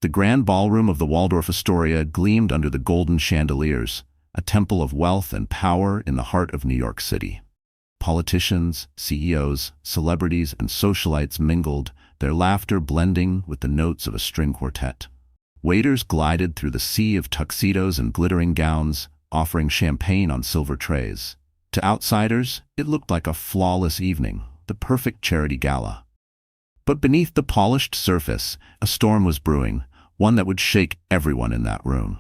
The grand ballroom of the Waldorf Astoria gleamed under the golden chandeliers, a temple of wealth and power in the heart of New York City. Politicians, CEOs, celebrities, and socialites mingled, their laughter blending with the notes of a string quartet. Waiters glided through the sea of tuxedos and glittering gowns, offering champagne on silver trays. To outsiders, it looked like a flawless evening, the perfect charity gala. But beneath the polished surface, a storm was brewing, one that would shake everyone in that room.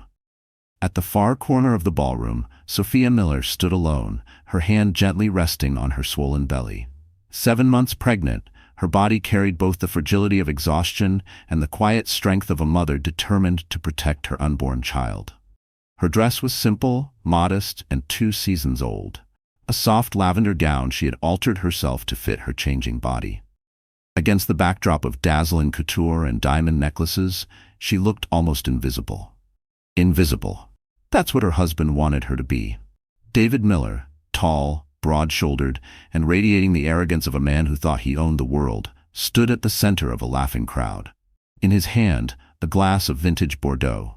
At the far corner of the ballroom, Sophia Miller stood alone, her hand gently resting on her swollen belly. 7 months pregnant, her body carried both the fragility of exhaustion and the quiet strength of a mother determined to protect her unborn child. Her dress was simple, modest, and 2 seasons old. A soft lavender gown she had altered herself to fit her changing body. Against the backdrop of dazzling couture and diamond necklaces, she looked almost invisible. Invisible. That's what her husband wanted her to be. David Miller, tall, broad-shouldered, and radiating the arrogance of a man who thought he owned the world, stood at the center of a laughing crowd. In his hand, a glass of vintage Bordeaux.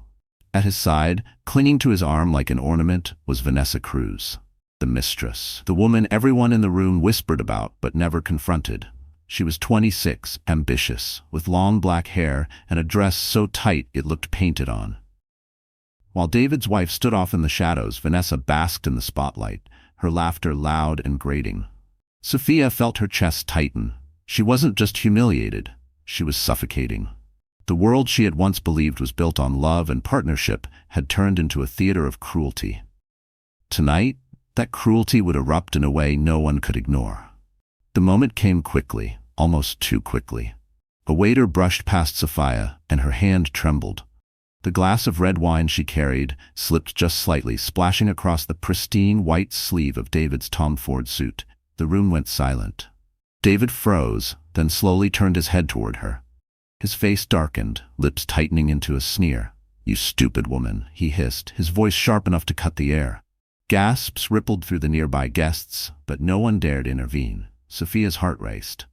At his side, clinging to his arm like an ornament, was Vanessa Cruz, the mistress, the woman everyone in the room whispered about but never confronted. She was 26, ambitious, with long black hair and a dress so tight it looked painted on. While David's wife stood off in the shadows, Vanessa basked in the spotlight, her laughter loud and grating. Sophia felt her chest tighten. She wasn't just humiliated, she was suffocating. The world she had once believed was built on love and partnership had turned into a theater of cruelty. Tonight, that cruelty would erupt in a way no one could ignore. The moment came quickly, almost too quickly. A waiter brushed past Sophia, and her hand trembled. The glass of red wine she carried slipped just slightly, splashing across the pristine white sleeve of David's Tom Ford suit. The room went silent. David froze, then slowly turned his head toward her. His face darkened, lips tightening into a sneer. "You stupid woman," he hissed, his voice sharp enough to cut the air. Gasps rippled through the nearby guests, but no one dared intervene. Sophia's heart raced.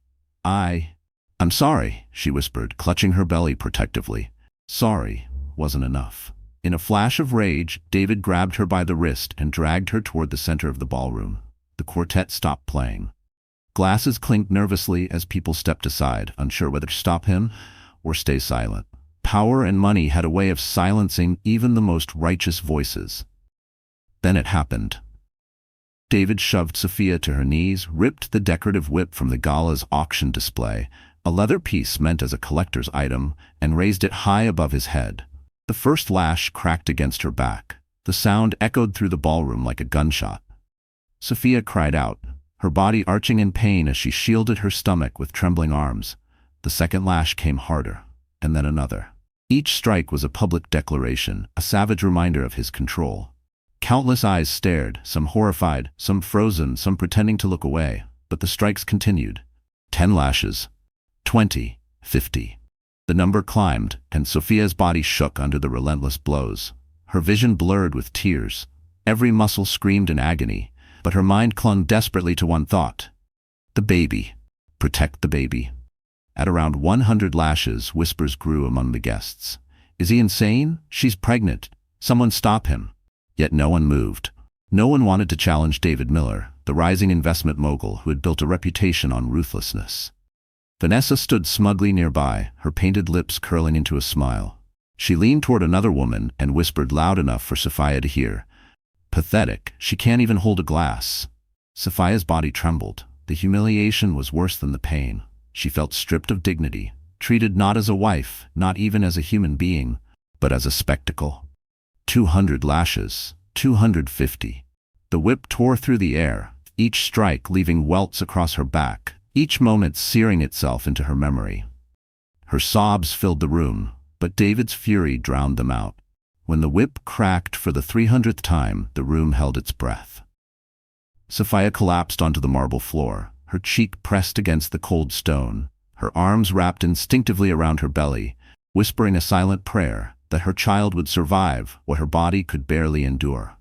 I'm sorry," she whispered, clutching her belly protectively. Sorry wasn't enough. In a flash of rage, David grabbed her by the wrist and dragged her toward the center of the ballroom. The quartet stopped playing. Glasses clinked nervously as people stepped aside, unsure whether to stop him or stay silent. Power and money had a way of silencing even the most righteous voices. Then it happened. David shoved Sophia to her knees, ripped the decorative whip from the gala's auction display, a leather piece meant as a collector's item, and raised it high above his head. The first lash cracked against her back. The sound echoed through the ballroom like a gunshot. Sophia cried out, her body arching in pain as she shielded her stomach with trembling arms. The second lash came harder, and then another. Each strike was a public declaration, a savage reminder of his control. Countless eyes stared, some horrified, some frozen, some pretending to look away, but the strikes continued. 10 lashes. 20. 50. The number climbed, and Sophia's body shook under the relentless blows. Her vision blurred with tears. Every muscle screamed in agony, but her mind clung desperately to one thought. The baby. Protect the baby. At around 100 lashes, whispers grew among the guests. Is he insane? She's pregnant. Someone stop him. Yet no one moved. No one wanted to challenge David Miller, the rising investment mogul who had built a reputation on ruthlessness. Vanessa stood smugly nearby, her painted lips curling into a smile. She leaned toward another woman and whispered loud enough for Sophia to hear. Pathetic, she can't even hold a glass. Sophia's body trembled. The humiliation was worse than the pain. She felt stripped of dignity, treated not as a wife, not even as a human being, but as a spectacle. 200 lashes, 250. The whip tore through the air, each strike leaving welts across her back, each moment searing itself into her memory. Her sobs filled the room, but David's fury drowned them out. When the whip cracked for the 300th time, the room held its breath. Sophia collapsed onto the marble floor, her cheek pressed against the cold stone, her arms wrapped instinctively around her belly, whispering a silent prayer that her child would survive what her body could barely endure.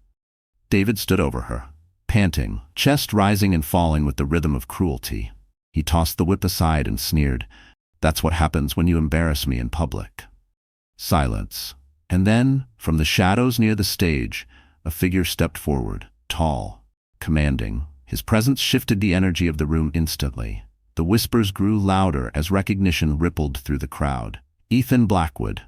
David stood over her, panting, chest rising and falling with the rhythm of cruelty. He tossed the whip aside and sneered, "That's what happens when you embarrass me in public." Silence. And then, from the shadows near the stage, a figure stepped forward, tall, commanding. His presence shifted the energy of the room instantly. The whispers grew louder as recognition rippled through the crowd. Ethan Blackwood,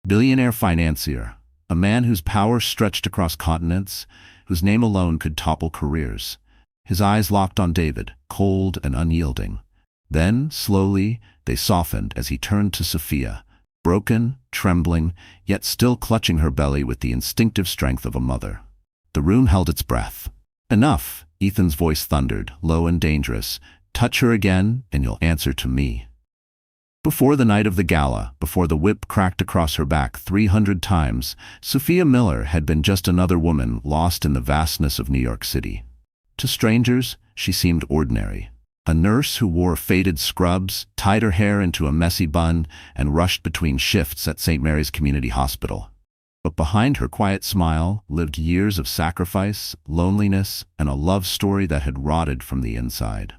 billionaire financier, a man whose power stretched across continents, whose name alone could topple careers. His eyes locked on David, cold and unyielding. Then, slowly, they softened as he turned to Sophia, broken, trembling, yet still clutching her belly with the instinctive strength of a mother. The room held its breath. "Enough," Ethan's voice thundered, low and dangerous. "Touch her again, and you'll answer to me." Before the night of the gala, before the whip cracked across her back 300 times, Sophia Miller had been just another woman lost in the vastness of New York City. To strangers, she seemed ordinary. A nurse who wore faded scrubs, tied her hair into a messy bun, and rushed between shifts at St. Mary's Community Hospital. But behind her quiet smile lived years of sacrifice, loneliness, and a love story that had rotted from the inside.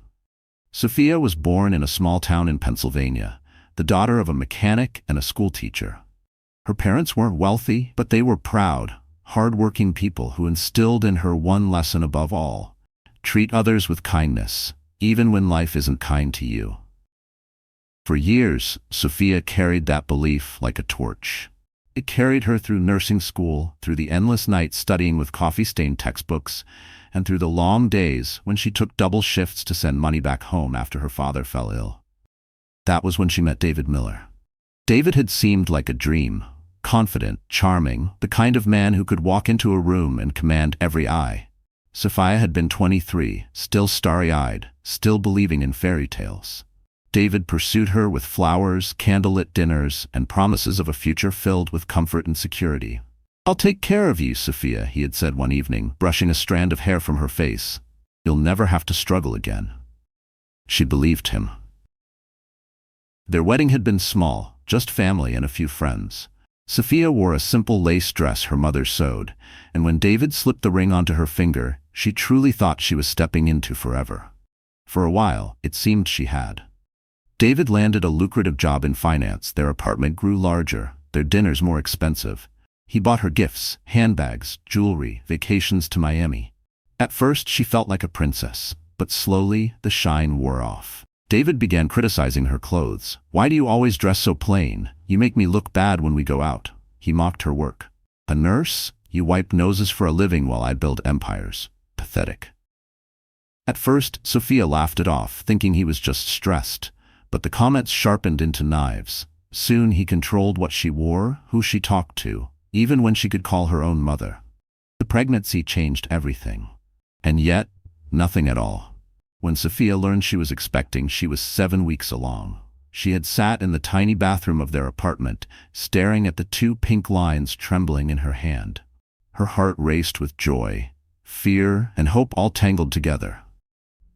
Sophia was born in a small town in Pennsylvania, the daughter of a mechanic and a schoolteacher. Her parents weren't wealthy, but they were proud, hard-working people who instilled in her one lesson above all: treat others with kindness, even when life isn't kind to you. For years, Sophia carried that belief like a torch. It carried her through nursing school, through the endless nights studying with coffee-stained textbooks, and through the long days when she took double shifts to send money back home after her father fell ill. That was when she met David Miller. David had seemed like a dream, confident, charming, the kind of man who could walk into a room and command every eye. Sophia had been 23, still starry-eyed, still believing in fairy tales. David pursued her with flowers, candlelit dinners, and promises of a future filled with comfort and security. "I'll take care of you, Sophia," he had said one evening, brushing a strand of hair from her face. "You'll never have to struggle again." She believed him. Their wedding had been small, just family and a few friends. Sophia wore a simple lace dress her mother sewed, and when David slipped the ring onto her finger, she truly thought she was stepping into forever. For a while, it seemed she had. David landed a lucrative job in finance, their apartment grew larger, their dinners more expensive. He bought her gifts, handbags, jewelry, vacations to Miami. At first, she felt like a princess, but slowly, the shine wore off. David began criticizing her clothes. "Why do you always dress so plain? You make me look bad when we go out." He mocked her work. "A nurse? You wipe noses for a living while I build empires. Pathetic." At first, Sophia laughed it off, thinking he was just stressed. But the comments sharpened into knives. Soon he controlled what she wore, who she talked to, even when she could call her own mother. The pregnancy changed everything. And yet, nothing at all. When Sophia learned she was expecting, she was 7 weeks along. She had sat in the tiny bathroom of their apartment, staring at the 2 pink lines trembling in her hand. Her heart raced with joy, fear, and hope all tangled together.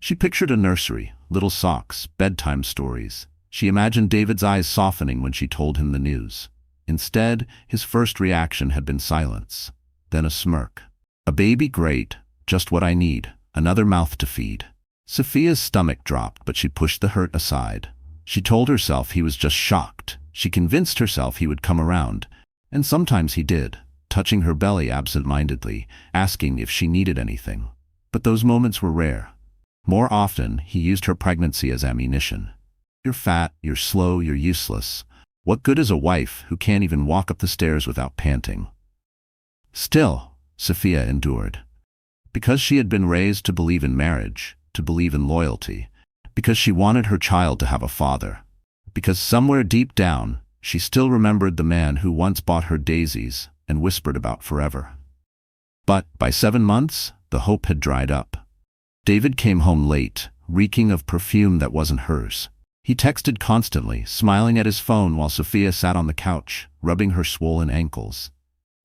She pictured a nursery, little socks, bedtime stories. She imagined David's eyes softening when she told him the news. Instead, his first reaction had been silence, then a smirk. "A baby, great, just what I need, another mouth to feed." Sophia's stomach dropped, but she pushed the hurt aside. She told herself he was just shocked. She convinced herself he would come around, and sometimes he did, touching her belly absent-mindedly, asking if she needed anything. But those moments were rare. More often, he used her pregnancy as ammunition. "You're fat, you're slow, you're useless. What good is a wife who can't even walk up the stairs without panting?" Still, Sophia endured. Because she had been raised to believe in marriage, to believe in loyalty. Because she wanted her child to have a father. Because somewhere deep down, she still remembered the man who once bought her daisies and whispered about forever. But by 7 months, the hope had dried up. David came home late, reeking of perfume that wasn't hers. He texted constantly, smiling at his phone while Sophia sat on the couch, rubbing her swollen ankles.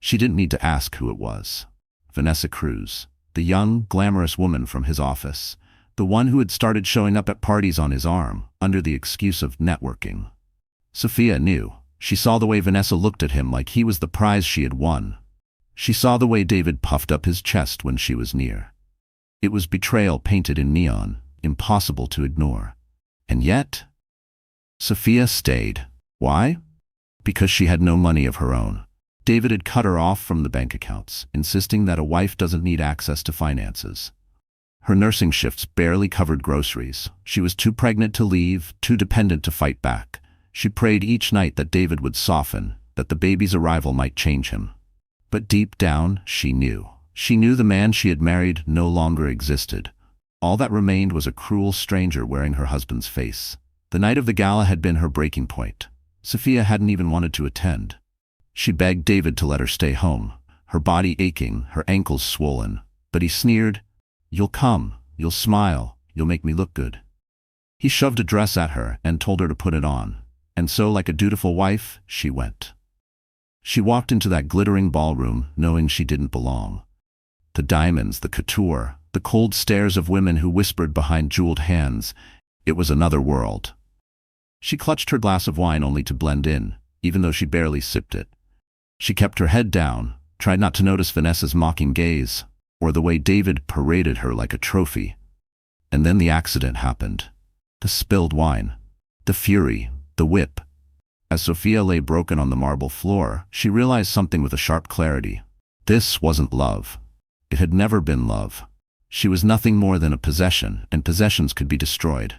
She didn't need to ask who it was. Vanessa Cruz, the young, glamorous woman from his office, the one who had started showing up at parties on his arm, under the excuse of networking. Sophia knew. She saw the way Vanessa looked at him like he was the prize she had won. She saw the way David puffed up his chest when she was near. It was betrayal painted in neon, impossible to ignore. And yet, Sophia stayed. Why? because she had no money of her own. David had cut her off from the bank accounts, insisting that a wife doesn't need access to finances. Her nursing shifts barely covered groceries. She was too pregnant to leave, too dependent to fight back. She prayed each night that David would soften, that the baby's arrival might change him. But deep down, she knew. She knew the man she had married no longer existed. All that remained was a cruel stranger wearing her husband's face. The night of the gala had been her breaking point. Sophia hadn't even wanted to attend. She begged David to let her stay home, her body aching, her ankles swollen. But he sneered, "You'll come, you'll smile, you'll make me look good." He shoved a dress at her and told her to put it on. And so, like a dutiful wife, she went. She walked into that glittering ballroom, knowing she didn't belong. The diamonds, the couture, the cold stares of women who whispered behind jeweled hands. It was another world. She clutched her glass of wine only to blend in, even though she barely sipped it. She kept her head down, tried not to notice Vanessa's mocking gaze, or the way David paraded her like a trophy. And then the accident happened. The spilled wine. The fury. The whip. As Sophia lay broken on the marble floor, she realized something with a sharp clarity. This wasn't love. It had never been love. She was nothing more than a possession, and possessions could be destroyed.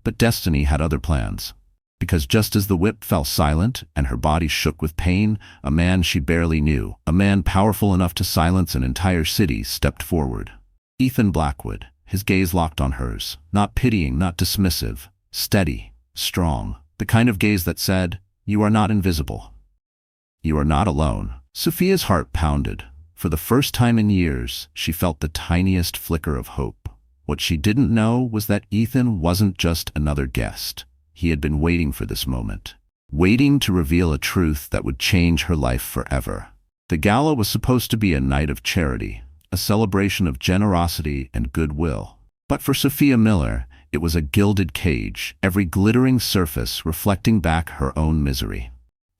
But destiny had other plans. Because just as the whip fell silent and her body shook with pain, a man she barely knew, a man powerful enough to silence an entire city, stepped forward. Ethan Blackwood, his gaze locked on hers, not pitying, not dismissive, steady, strong, the kind of gaze that said, "You are not invisible. You are not alone." Sophia's heart pounded. For the first time in years, she felt the tiniest flicker of hope. What she didn't know was that Ethan wasn't just another guest. He had been waiting for this moment, waiting to reveal a truth that would change her life forever. The gala was supposed to be a night of charity, a celebration of generosity and goodwill. But for Sophia Miller, it was a gilded cage, every glittering surface reflecting back her own misery.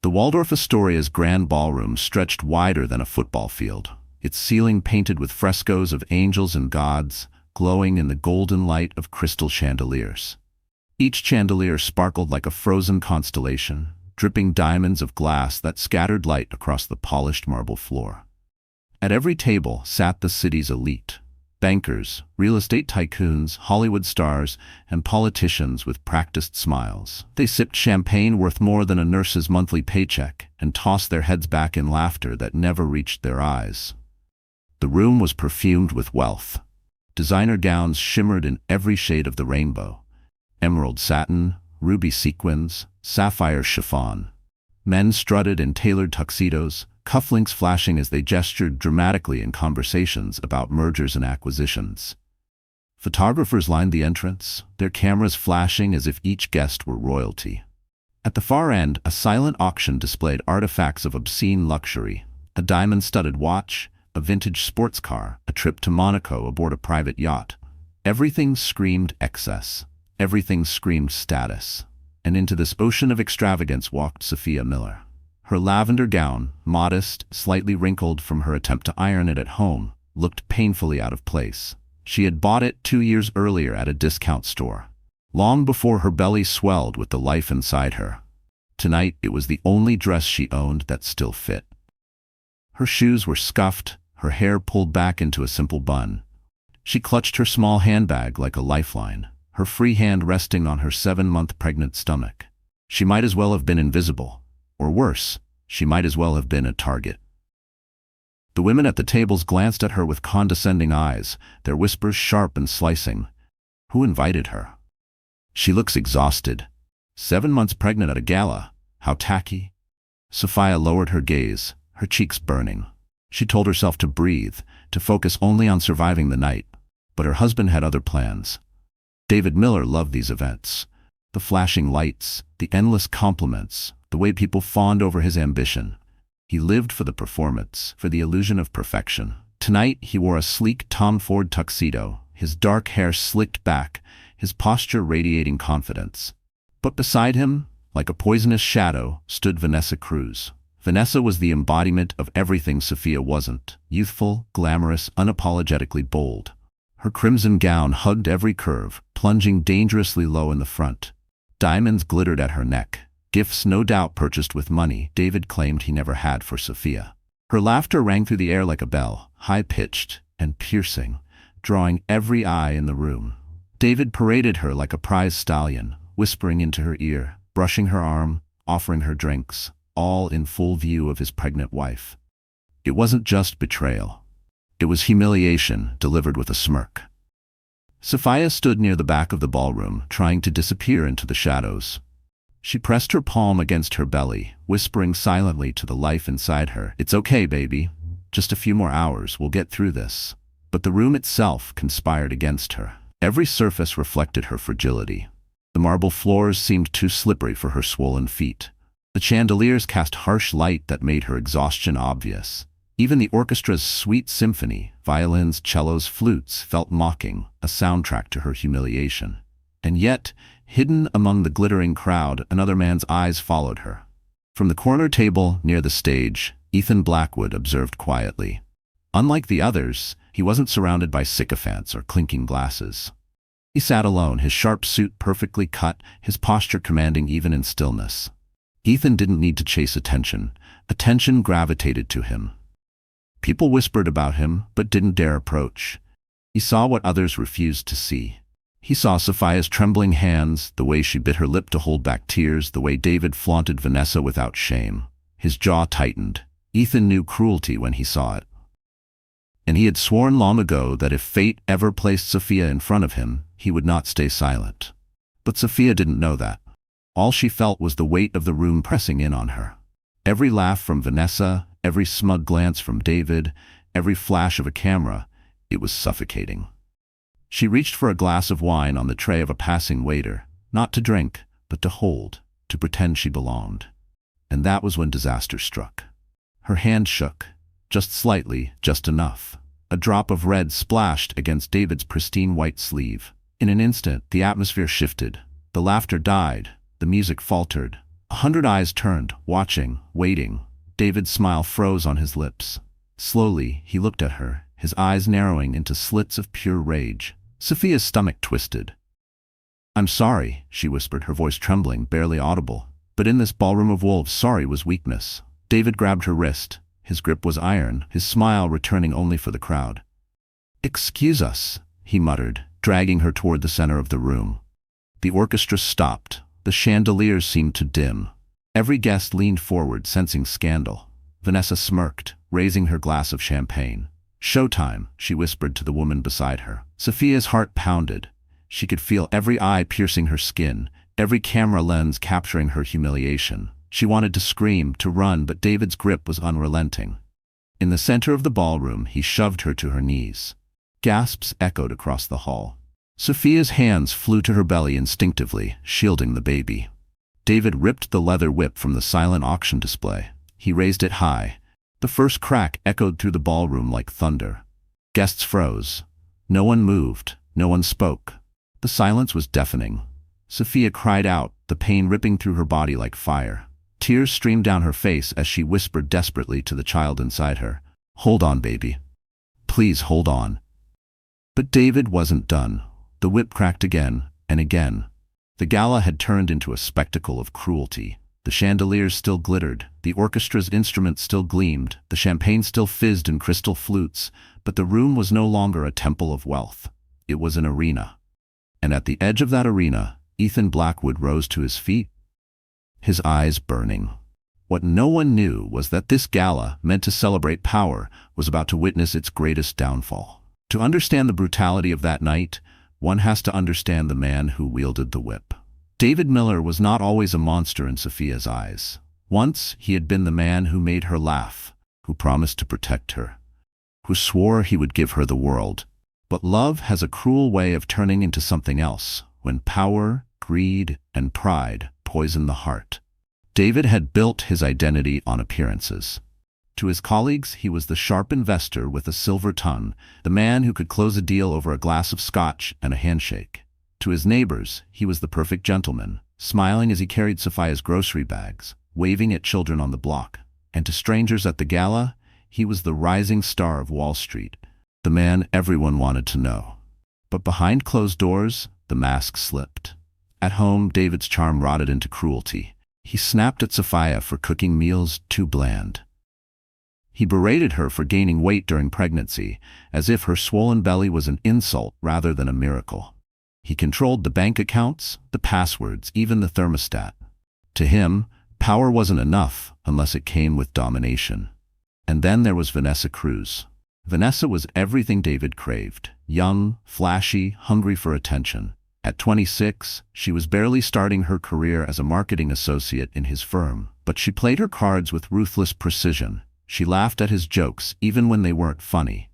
The Waldorf Astoria's grand ballroom stretched wider than a football field, its ceiling painted with frescoes of angels and gods, glowing in the golden light of crystal chandeliers. Each chandelier sparkled like a frozen constellation, dripping diamonds of glass that scattered light across the polished marble floor. At every table sat the city's elite: bankers, real estate tycoons, Hollywood stars, and politicians with practiced smiles. They sipped champagne worth more than a nurse's monthly paycheck and tossed their heads back in laughter that never reached their eyes. The room was perfumed with wealth. Designer gowns shimmered in every shade of the rainbow: emerald satin, ruby sequins, sapphire chiffon. Men strutted in tailored tuxedos, cufflinks flashing as they gestured dramatically in conversations about mergers and acquisitions. Photographers lined the entrance, their cameras flashing as if each guest were royalty. At the far end, a silent auction displayed artifacts of obscene luxury: a diamond-studded watch, a vintage sports car, a trip to Monaco aboard a private yacht. Everything screamed excess. Everything screamed status. And into this ocean of extravagance walked Sophia Miller. Her lavender gown, modest, slightly wrinkled from her attempt to iron it at home, looked painfully out of place. She had bought it 2 years earlier at a discount store, long before her belly swelled with the life inside her. Tonight, it was the only dress she owned that still fit. Her shoes were scuffed, her hair pulled back into a simple bun. She clutched her small handbag like a lifeline, her free hand resting on her 7-month pregnant stomach. She might as well have been invisible. Or worse, she might as well have been a target. The women at the tables glanced at her with condescending eyes, their whispers sharp and slicing. Who invited her? She looks exhausted. 7 months pregnant at a gala. How tacky. Sophia lowered her gaze, her cheeks burning. She told herself to breathe, to focus only on surviving the night. But her husband had other plans. David Miller loved these events. The flashing lights, the endless compliments, the way people fawned over his ambition. He lived for the performance, for the illusion of perfection. Tonight, he wore a sleek Tom Ford tuxedo, his dark hair slicked back, his posture radiating confidence. But beside him, like a poisonous shadow, stood Vanessa Cruz. Vanessa was the embodiment of everything Sophia wasn't: youthful, glamorous, unapologetically bold. Her crimson gown hugged every curve, plunging dangerously low in the front. Diamonds glittered at her neck, gifts no doubt purchased with money David claimed he never had for Sophia. Her laughter rang through the air like a bell, high-pitched and piercing, drawing every eye in the room. David paraded her like a prize stallion, whispering into her ear, brushing her arm, offering her drinks, all in full view of his pregnant wife. It wasn't just betrayal. It was humiliation delivered with a smirk. Sophia stood near the back of the ballroom, trying to disappear into the shadows. She pressed her palm against her belly, whispering silently to the life inside her, "It's okay, baby. Just a few more hours, we'll get through this." But the room itself conspired against her. Every surface reflected her fragility. The marble floors seemed too slippery for her swollen feet. The chandeliers cast harsh light that made her exhaustion obvious. Even the orchestra's sweet symphony, violins, cellos, flutes, felt mocking, a soundtrack to her humiliation. And yet, hidden among the glittering crowd, another man's eyes followed her. From the corner table near the stage, Ethan Blackwood observed quietly. Unlike the others, he wasn't surrounded by sycophants or clinking glasses. He sat alone, his sharp suit perfectly cut, his posture commanding even in stillness. Ethan didn't need to chase attention. Attention gravitated to him. People whispered about him, but didn't dare approach. He saw what others refused to see. He saw Sophia's trembling hands, the way she bit her lip to hold back tears, the way David flaunted Vanessa without shame. His jaw tightened. Ethan knew cruelty when he saw it. And he had sworn long ago that if fate ever placed Sophia in front of him, he would not stay silent. But Sophia didn't know that. All she felt was the weight of the room pressing in on her. Every laugh from Vanessa, every smug glance from David, every flash of a camera, it was suffocating. She reached for a glass of wine on the tray of a passing waiter, not to drink, but to hold, to pretend she belonged. And that was when disaster struck. Her hand shook, just slightly, just enough. A drop of red splashed against David's pristine white sleeve. In an instant, the atmosphere shifted. The laughter died, the music faltered. 100 eyes turned, watching, waiting. David's smile froze on his lips. Slowly, he looked at her, his eyes narrowing into slits of pure rage. Sophia's stomach twisted. "I'm sorry," she whispered, her voice trembling, barely audible. But in this ballroom of wolves, sorry was weakness. David grabbed her wrist. His grip was iron, his smile returning only for the crowd. "Excuse us," he muttered, dragging her toward the center of the room. The orchestra stopped. The chandeliers seemed to dim. Every guest leaned forward, sensing scandal. Vanessa smirked, raising her glass of champagne. "Showtime," she whispered to the woman beside her. Sophia's heart pounded. She could feel every eye piercing her skin, every camera lens capturing her humiliation. She wanted to scream, to run, but David's grip was unrelenting. In the center of the ballroom, he shoved her to her knees. Gasps echoed across the hall. Sophia's hands flew to her belly instinctively, shielding the baby. David ripped the leather whip from the silent auction display. He raised it high. The first crack echoed through the ballroom like thunder. Guests froze. No one moved. No one spoke. The silence was deafening. Sophia cried out, the pain ripping through her body like fire. Tears streamed down her face as she whispered desperately to the child inside her, "Hold on, baby. Please hold on." But David wasn't done. The whip cracked again and again. The gala had turned into a spectacle of cruelty. The chandeliers still glittered, the orchestra's instruments still gleamed, the champagne still fizzed in crystal flutes, but the room was no longer a temple of wealth. It was an arena. And at the edge of that arena, Ethan Blackwood rose to his feet, his eyes burning. What no one knew was that this gala, meant to celebrate power, was about to witness its greatest downfall. To understand the brutality of that night, one has to understand the man who wielded the whip. David Miller was not always a monster in Sophia's eyes. Once he had been the man who made her laugh, who promised to protect her, who swore he would give her the world. But love has a cruel way of turning into something else, when power, greed, and pride poison the heart. David had built his identity on appearances. To his colleagues, he was the sharp investor with a silver tongue, the man who could close a deal over a glass of scotch and a handshake. To his neighbors, he was the perfect gentleman, smiling as he carried Sophia's grocery bags, waving at children on the block. And to strangers at the gala, he was the rising star of Wall Street, the man everyone wanted to know. But behind closed doors, the mask slipped. At home, David's charm rotted into cruelty. He snapped at Sophia for cooking meals too bland. He berated her for gaining weight during pregnancy, as if her swollen belly was an insult rather than a miracle. He controlled the bank accounts, the passwords, even the thermostat. To him, power wasn't enough unless it came with domination. And then there was Vanessa Cruz. Vanessa was everything David craved: young, flashy, hungry for attention. At 26, she was barely starting her career as a marketing associate in his firm, but she played her cards with ruthless precision. She laughed at his jokes even when they weren't funny.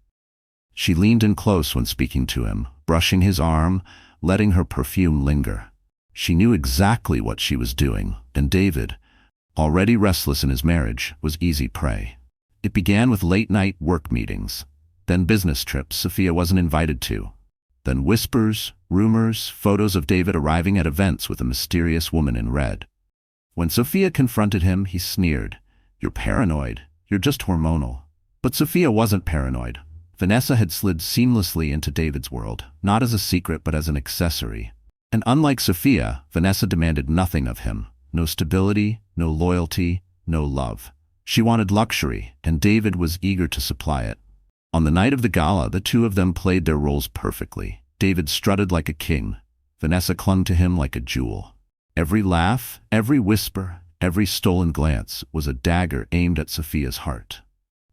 She leaned in close when speaking to him, brushing his arm, letting her perfume linger. She knew exactly what she was doing, and David, already restless in his marriage, was easy prey. It began with late-night work meetings, then business trips Sophia wasn't invited to, then whispers, rumors, photos of David arriving at events with a mysterious woman in red. When Sophia confronted him, he sneered, "You're paranoid. You're just hormonal." But Sophia wasn't paranoid. Vanessa had slid seamlessly into David's world, not as a secret but as an accessory. And unlike Sophia, Vanessa demanded nothing of him. No stability, no loyalty, no love. She wanted luxury, and David was eager to supply it. On the night of the gala, the two of them played their roles perfectly. David strutted like a king. Vanessa clung to him like a jewel. Every laugh, every whisper, every stolen glance was a dagger aimed at Sophia's heart.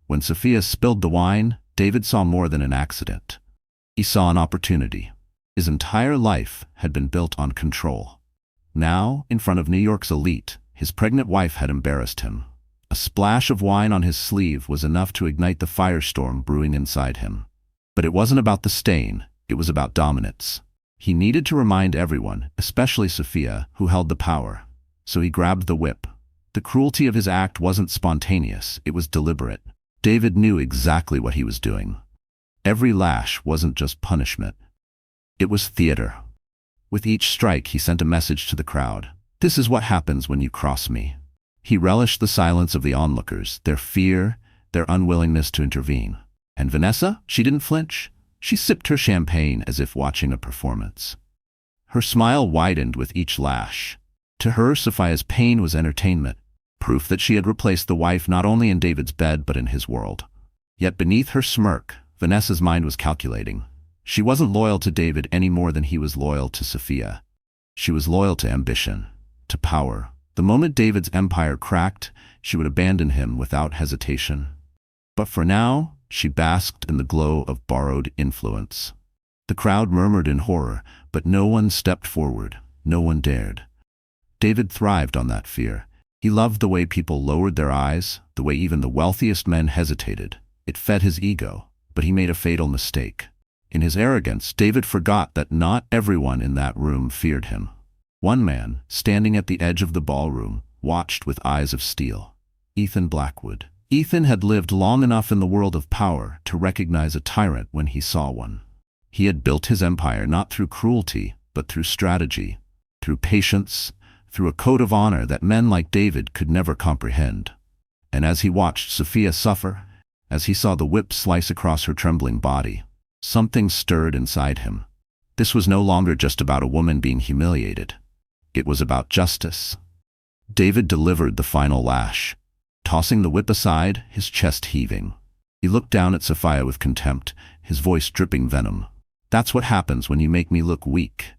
When Sophia spilled the wine, David saw more than an accident. He saw an opportunity. His entire life had been built on control. Now, in front of New York's elite, his pregnant wife had embarrassed him. A splash of wine on his sleeve was enough to ignite the firestorm brewing inside him. But it wasn't about the stain, it was about dominance. He needed to remind everyone, especially Sophia, who held the power. So he grabbed the whip. The cruelty of his act wasn't spontaneous, it was deliberate. David knew exactly what he was doing. Every lash wasn't just punishment. It was theater. With each strike, he sent a message to the crowd. "This is what happens when you cross me." He relished the silence of the onlookers, their fear, their unwillingness to intervene. And Vanessa? She didn't flinch. She sipped her champagne as if watching a performance. Her smile widened with each lash. To her, Sophia's pain was entertainment, proof that she had replaced the wife not only in David's bed but in his world. Yet beneath her smirk, Vanessa's mind was calculating. She wasn't loyal to David any more than he was loyal to Sophia. She was loyal to ambition, to power. The moment David's empire cracked, she would abandon him without hesitation. But for now, she basked in the glow of borrowed influence. The crowd murmured in horror, but no one stepped forward. No one dared. David thrived on that fear. He loved the way people lowered their eyes, the way even the wealthiest men hesitated. It fed his ego, but he made a fatal mistake. In his arrogance, David forgot that not everyone in that room feared him. One man, standing at the edge of the ballroom, watched with eyes of steel. Ethan Blackwood. Ethan had lived long enough in the world of power to recognize a tyrant when he saw one. He had built his empire not through cruelty, but through strategy, through patience, through a code of honor that men like David could never comprehend. And as he watched Sophia suffer, as he saw the whip slice across her trembling body, something stirred inside him. This was no longer just about a woman being humiliated. It was about justice. David delivered the final lash, tossing the whip aside, his chest heaving. He looked down at Sophia with contempt, his voice dripping venom. "That's what happens when you make me look weak."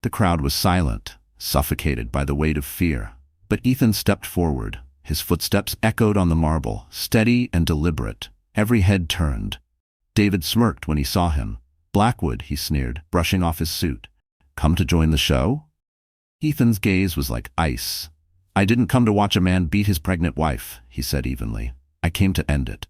The crowd was silent, suffocated by the weight of fear. But Ethan stepped forward. His footsteps echoed on the marble, steady and deliberate. Every head turned. David smirked when he saw him. "Blackwood," he sneered, brushing off his suit. "Come to join the show?" Ethan's gaze was like ice. "I didn't come to watch a man beat his pregnant wife," he said evenly. "I came to end it."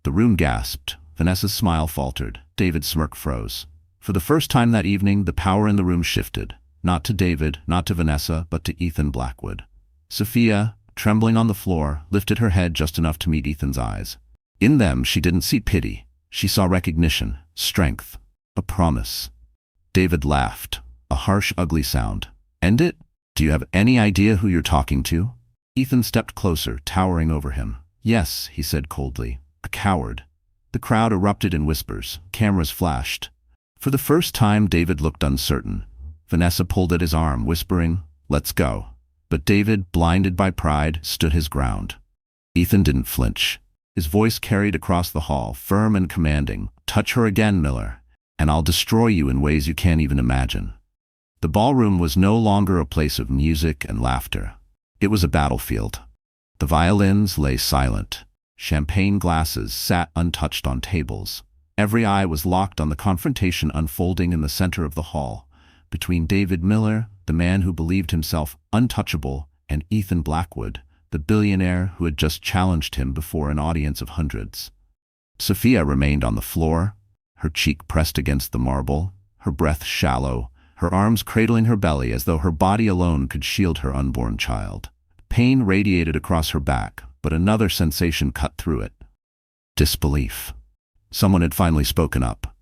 The room gasped. Vanessa's smile faltered. David's smirk froze. For the first time that evening, the power in the room shifted. Not to David, not to Vanessa, but to Ethan Blackwood. Sophia, trembling on the floor, lifted her head just enough to meet Ethan's eyes. In them, she didn't see pity. She saw recognition, strength, a promise. David laughed, a harsh, ugly sound. "End it? Do you have any idea who you're talking to?" Ethan stepped closer, towering over him. "Yes," he said coldly. "A coward." The crowd erupted in whispers. Cameras flashed. For the first time, David looked uncertain. Vanessa pulled at his arm, whispering, "Let's go." But David, blinded by pride, stood his ground. Ethan didn't flinch. His voice carried across the hall, firm and commanding. "Touch her again, Miller, and I'll destroy you in ways you can't even imagine." The ballroom was no longer a place of music and laughter. It was a battlefield. The violins lay silent. Champagne glasses sat untouched on tables. Every eye was locked on the confrontation unfolding in the center of the hall, between David Miller, the man who believed himself untouchable, and Ethan Blackwood, the billionaire who had just challenged him before an audience of hundreds. Sophia remained on the floor, her cheek pressed against the marble, her breath shallow, her arms cradling her belly as though her body alone could shield her unborn child. Pain radiated across her back, but another sensation cut through it. Disbelief. Someone had finally spoken up.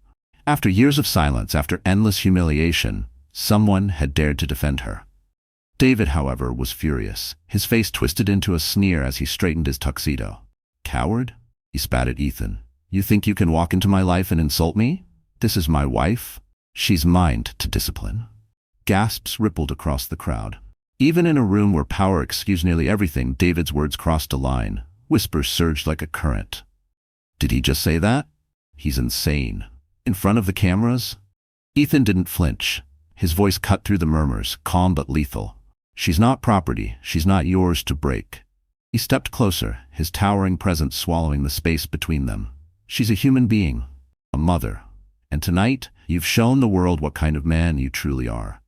After years of silence, after endless humiliation, someone had dared to defend her. David, however, was furious, his face twisted into a sneer as he straightened his tuxedo. "Coward?" he spat at Ethan. "You think you can walk into my life and insult me? This is my wife. She's mine to discipline." Gasps rippled across the crowd. Even in a room where power excused nearly everything, David's words crossed a line. Whispers surged like a current. Did he just say that? He's insane. In front of the cameras? Ethan didn't flinch. His voice cut through the murmurs, calm but lethal. "She's not property. She's not yours to break." He stepped closer, his towering presence swallowing the space between them. "She's a human being, a mother. And tonight, you've shown the world what kind of man you truly are."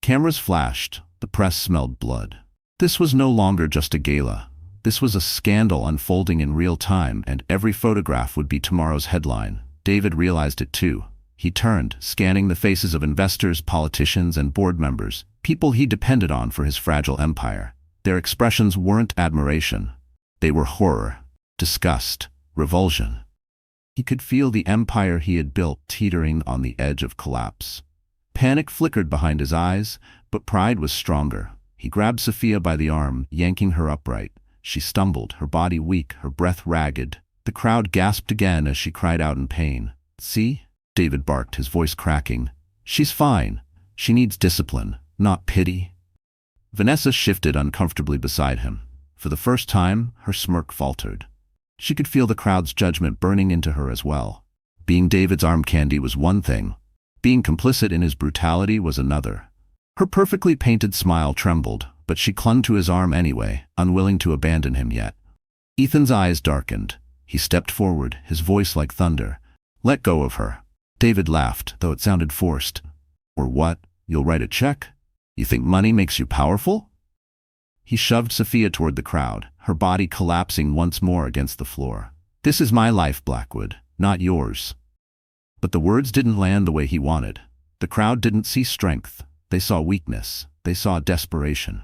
Cameras flashed. The press smelled blood. This was no longer just a gala. This was a scandal unfolding in real time, and every photograph would be tomorrow's headline. David realized it too. He turned, scanning the faces of investors, politicians, and board members, people he depended on for his fragile empire. Their expressions weren't admiration. They were horror, disgust, revulsion. He could feel the empire he had built teetering on the edge of collapse. Panic flickered behind his eyes, but pride was stronger. He grabbed Sophia by the arm, yanking her upright. She stumbled, her body weak, her breath ragged. The crowd gasped again as she cried out in pain. "See?" David barked, his voice cracking. "She's fine. She needs discipline, not pity." Vanessa shifted uncomfortably beside him. For the first time, her smirk faltered. She could feel the crowd's judgment burning into her as well. Being David's arm candy was one thing. Being complicit in his brutality was another. Her perfectly painted smile trembled, but she clung to his arm anyway, unwilling to abandon him yet. Ethan's eyes darkened. He stepped forward, his voice like thunder. "Let go of her." David laughed, though it sounded forced. "Or what? You'll write a check? You think money makes you powerful?" He shoved Sophia toward the crowd, her body collapsing once more against the floor. "This is my life, Blackwood, not yours." But the words didn't land the way he wanted. The crowd didn't see strength. They saw weakness. They saw desperation.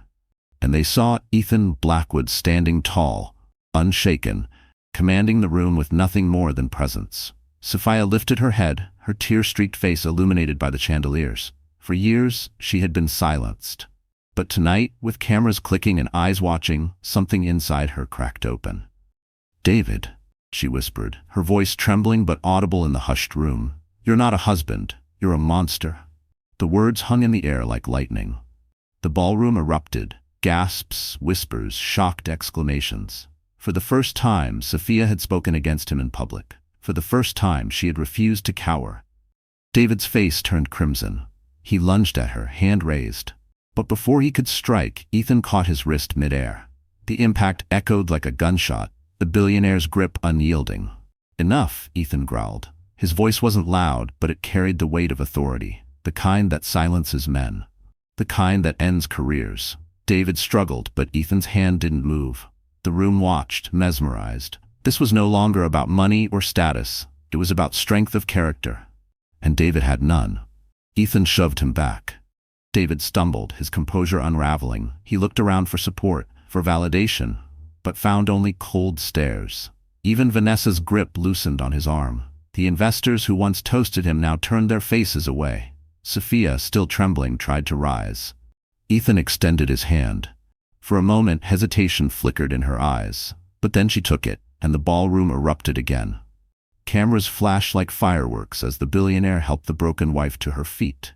And they saw Ethan Blackwood standing tall, unshaken, commanding the room with nothing more than presence. Sophia lifted her head, her tear-streaked face illuminated by the chandeliers. For years, she had been silenced. But tonight, with cameras clicking and eyes watching, something inside her cracked open. "David," she whispered, her voice trembling but audible in the hushed room. "You're not a husband. You're a monster." The words hung in the air like lightning. The ballroom erupted. Gasps, whispers, shocked exclamations. For the first time, Sophia had spoken against him in public. For the first time, she had refused to cower. David's face turned crimson. He lunged at her, hand raised. But before he could strike, Ethan caught his wrist midair. The impact echoed like a gunshot, the billionaire's grip unyielding. "Enough," Ethan growled. His voice wasn't loud, but it carried the weight of authority, the kind that silences men, the kind that ends careers. David struggled, but Ethan's hand didn't move. The room watched, mesmerized. This was no longer about money or status. It was about strength of character. And David had none. Ethan shoved him back. David stumbled, his composure unraveling. He looked around for support, for validation, but found only cold stares. Even Vanessa's grip loosened on his arm. The investors who once toasted him now turned their faces away. Sophia, still trembling, tried to rise. Ethan extended his hand. For a moment, hesitation flickered in her eyes. But then she took it, and the ballroom erupted again. Cameras flashed like fireworks as the billionaire helped the broken wife to her feet.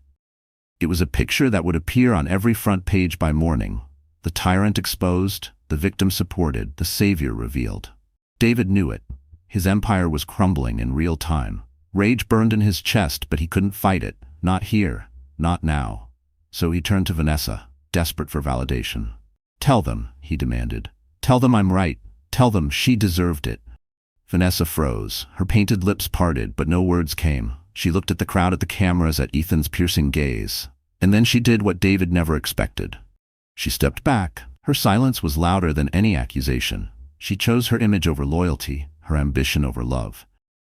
It was a picture that would appear on every front page by morning. The tyrant exposed, the victim supported, the savior revealed. David knew it. His empire was crumbling in real time. Rage burned in his chest, but he couldn't fight it. Not here, not now. So he turned to Vanessa, desperate for validation. "Tell them," he demanded. "Tell them I'm right. Tell them she deserved it." Vanessa froze. Her painted lips parted, but no words came. She looked at the crowd, at the cameras, at Ethan's piercing gaze. And then she did what David never expected. She stepped back. Her silence was louder than any accusation. She chose her image over loyalty, her ambition over love.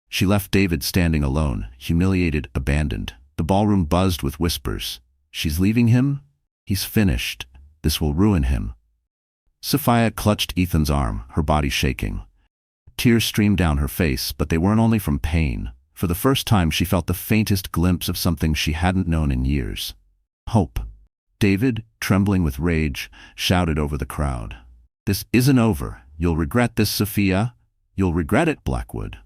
She left David standing alone, humiliated, abandoned. The ballroom buzzed with whispers. "She's leaving him? He's finished. This will ruin him." Sophia clutched Ethan's arm, her body shaking. Tears streamed down her face, but they weren't only from pain. For the first time she felt the faintest glimpse of something she hadn't known in years. Hope. David, trembling with rage, shouted over the crowd. "This isn't over. You'll regret this, Sophia. You'll regret it, Blackwood."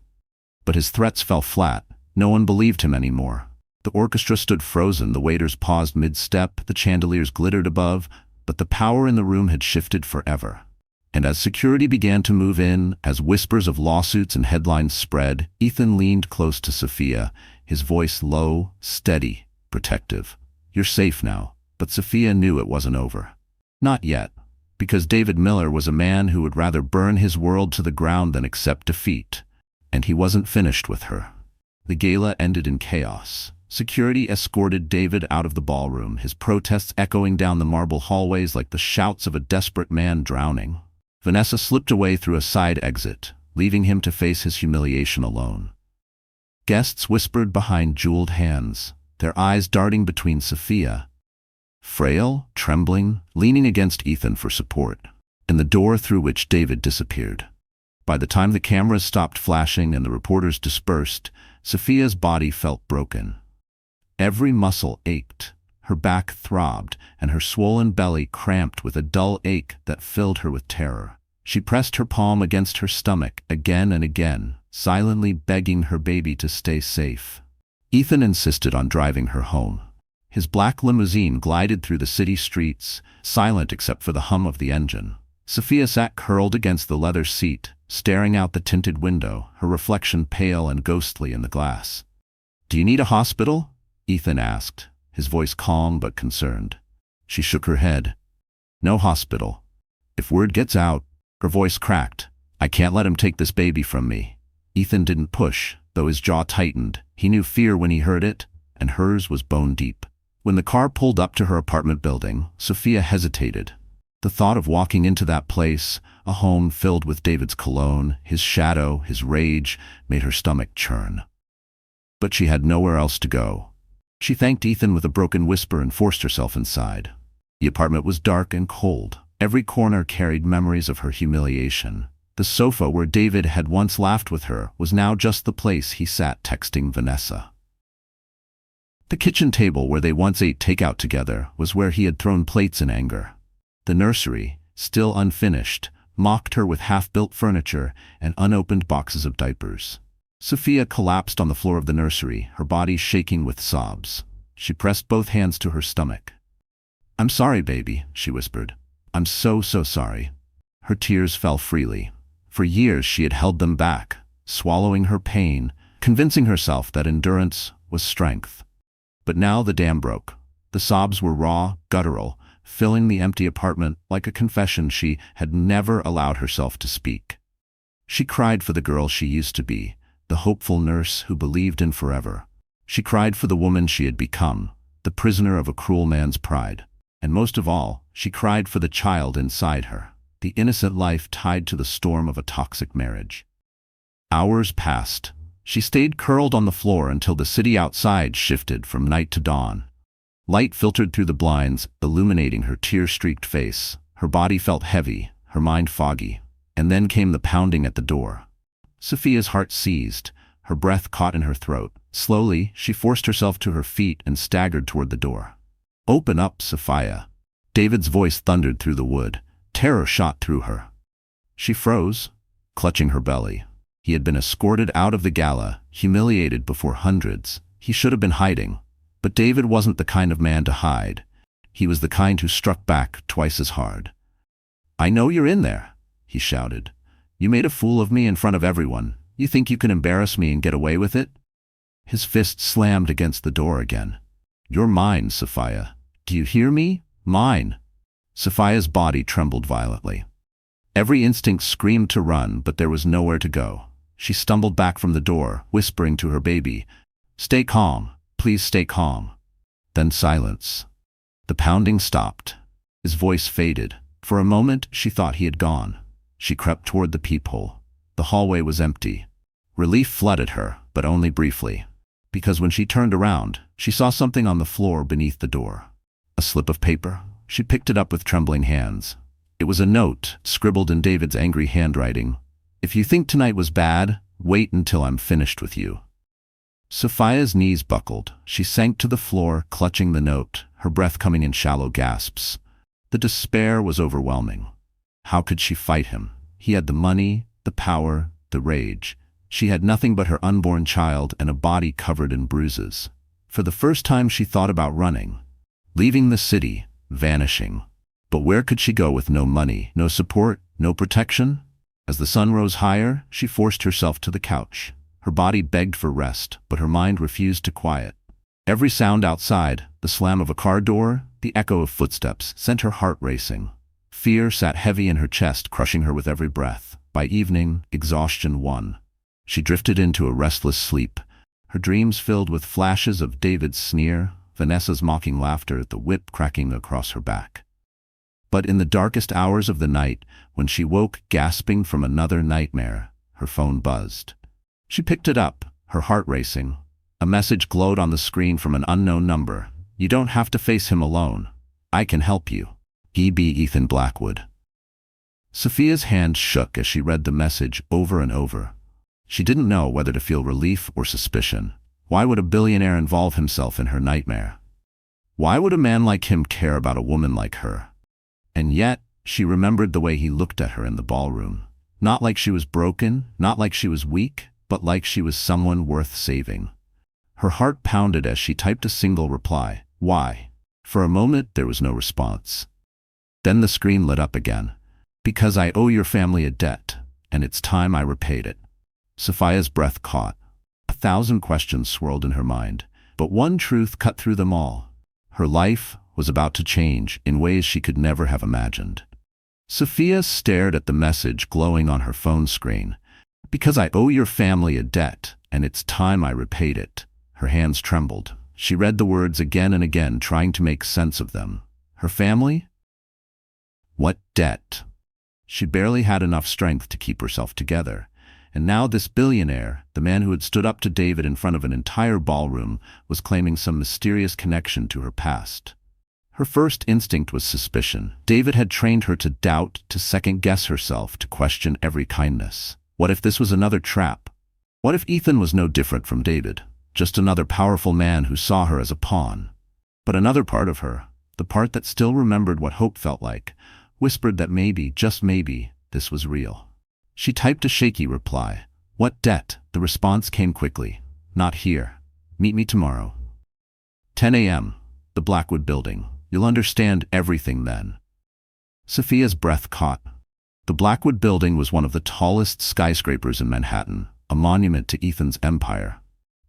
But his threats fell flat. No one believed him anymore. The orchestra stood frozen, the waiters paused mid-step, the chandeliers glittered above, but the power in the room had shifted forever. And as security began to move in, as whispers of lawsuits and headlines spread, Ethan leaned close to Sophia, his voice low, steady, protective. "You're safe now." But Sophia knew it wasn't over. Not yet, because David Miller was a man who would rather burn his world to the ground than accept defeat. And he wasn't finished with her. The gala ended in chaos. Security escorted David out of the ballroom, his protests echoing down the marble hallways like the shouts of a desperate man drowning. Vanessa slipped away through a side exit, leaving him to face his humiliation alone. Guests whispered behind jeweled hands, their eyes darting between Sophia, frail, trembling, leaning against Ethan for support, and the door through which David disappeared. By the time the cameras stopped flashing and the reporters dispersed, Sophia's body felt broken. Every muscle ached, her back throbbed, and her swollen belly cramped with a dull ache that filled her with terror. She pressed her palm against her stomach again and again, silently begging her baby to stay safe. Ethan insisted on driving her home. His black limousine glided through the city streets, silent except for the hum of the engine. Sophia sat curled against the leather seat, staring out the tinted window, her reflection pale and ghostly in the glass. "Do you need a hospital?" Ethan asked, his voice calm but concerned. She shook her head. "No hospital. If word gets out," her voice cracked, "I can't let him take this baby from me." Ethan didn't push, though his jaw tightened. He knew fear when he heard it, and hers was bone deep. When the car pulled up to her apartment building, Sophia hesitated. The thought of walking into that place, a home filled with David's cologne, his shadow, his rage, made her stomach churn. But she had nowhere else to go. She thanked Ethan with a broken whisper and forced herself inside. The apartment was dark and cold. Every corner carried memories of her humiliation. The sofa where David had once laughed with her was now just the place he sat texting Vanessa. The kitchen table where they once ate takeout together was where he had thrown plates in anger. The nursery, still unfinished, mocked her with half-built furniture and unopened boxes of diapers. Sophia collapsed on the floor of the nursery, her body shaking with sobs. She pressed both hands to her stomach. "I'm sorry, baby," she whispered. "I'm so sorry." Her tears fell freely. For years she had held them back, swallowing her pain, convincing herself that endurance was strength. But now the dam broke. The sobs were raw, guttural, filling the empty apartment like a confession she had never allowed herself to speak. She cried for the girl she used to be, the hopeful nurse who believed in forever. She cried for the woman she had become, the prisoner of a cruel man's pride. And most of all, she cried for the child inside her, the innocent life tied to the storm of a toxic marriage. Hours passed. She stayed curled on the floor until the city outside shifted from night to dawn. Light filtered through the blinds, illuminating her tear-streaked face. Her body felt heavy, her mind foggy. And then came the pounding at the door. Sophia's heart seized, her breath caught in her throat. Slowly, she forced herself to her feet and staggered toward the door. "Open up, Sophia." David's voice thundered through the wood. Terror shot through her. She froze, clutching her belly. He had been escorted out of the gala, humiliated before hundreds. He should have been hiding. But David wasn't the kind of man to hide. He was the kind who struck back twice as hard. "I know you're in there," he shouted. "You made a fool of me in front of everyone. You think you can embarrass me and get away with it?" His fist slammed against the door again. "You're mine, Sophia. Do you hear me? Mine." Sophia's body trembled violently. Every instinct screamed to run, but there was nowhere to go. She stumbled back from the door, whispering to her baby, "Stay calm. Please stay calm." Then silence. The pounding stopped. His voice faded. For a moment, she thought he had gone. She crept toward the peephole. The hallway was empty. Relief flooded her, but only briefly. Because when she turned around, she saw something on the floor beneath the door. A slip of paper. She picked it up with trembling hands. It was a note, scribbled in David's angry handwriting. "If you think tonight was bad, wait until I'm finished with you." Sophia's knees buckled. She sank to the floor, clutching the note, her breath coming in shallow gasps. The despair was overwhelming. How could she fight him? He had the money, the power, the rage. She had nothing but her unborn child and a body covered in bruises. For the first time she thought about running, leaving the city, vanishing. But where could she go with no money, no support, no protection? As the sun rose higher, she forced herself to the couch. Her body begged for rest, but her mind refused to quiet. Every sound outside, the slam of a car door, the echo of footsteps, sent her heart racing. Fear sat heavy in her chest, crushing her with every breath. By evening, exhaustion won. She drifted into a restless sleep, her dreams filled with flashes of David's sneer, Vanessa's mocking laughter, the whip cracking across her back. But in the darkest hours of the night, when she woke gasping from another nightmare, her phone buzzed. She picked it up, her heart racing. A message glowed on the screen from an unknown number. "You don't have to face him alone. I can help you. E.B. Ethan Blackwood." Sophia's hand shook as she read the message over and over. She didn't know whether to feel relief or suspicion. Why would a billionaire involve himself in her nightmare? Why would a man like him care about a woman like her? And yet, she remembered the way he looked at her in the ballroom. Not like she was broken, not like she was weak, but like she was someone worth saving. Her heart pounded as she typed a single reply, "Why?" For a moment, there was no response. Then the screen lit up again. "Because I owe your family a debt, and it's time I repaid it." Sophia's breath caught. 1,000 questions swirled in her mind, but one truth cut through them all. Her life was about to change in ways she could never have imagined. Sophia stared at the message glowing on her phone screen. "Because I owe your family a debt, and it's time I repaid it." Her hands trembled. She read the words again and again, trying to make sense of them. Her family? What debt? She barely had enough strength to keep herself together. And now this billionaire, the man who had stood up to David in front of an entire ballroom, was claiming some mysterious connection to her past. Her first instinct was suspicion. David had trained her to doubt, to second-guess herself, to question every kindness. What if this was another trap? What if Ethan was no different from David? Just another powerful man who saw her as a pawn? But another part of her, the part that still remembered what hope felt like, whispered that maybe, just maybe, this was real. She typed a shaky reply. "What debt?" The response came quickly. "Not here. Meet me tomorrow. 10 a.m. The Blackwood Building. You'll understand everything then." Sophia's breath caught. The Blackwood Building was one of the tallest skyscrapers in Manhattan, a monument to Ethan's empire.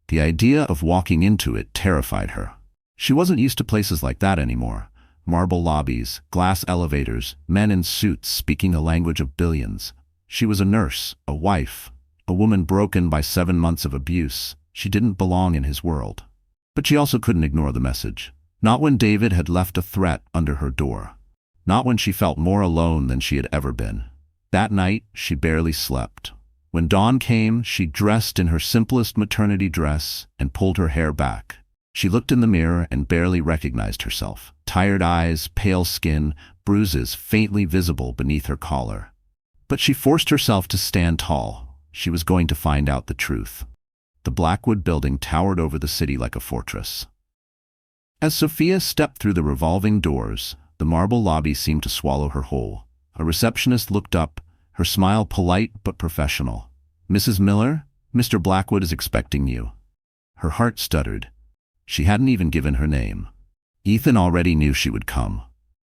The idea of walking into it terrified her. She wasn't used to places like that anymore. Marble lobbies, glass elevators, men in suits speaking a language of billions. She was a nurse, a wife, a woman broken by 7 months of abuse. She didn't belong in his world. But she also couldn't ignore the message. Not when David had left a threat under her door. Not when she felt more alone than she had ever been. That night, she barely slept. When dawn came, she dressed in her simplest maternity dress and pulled her hair back. She looked in the mirror and barely recognized herself. Tired eyes, pale skin, bruises faintly visible beneath her collar. But she forced herself to stand tall. She was going to find out the truth. The Blackwood Building towered over the city like a fortress. As Sophia stepped through the revolving doors, the marble lobby seemed to swallow her whole. A receptionist looked up, her smile polite but professional. "Mrs. Miller, Mr. Blackwood is expecting you." Her heart stuttered. She hadn't even given her name. Ethan already knew she would come.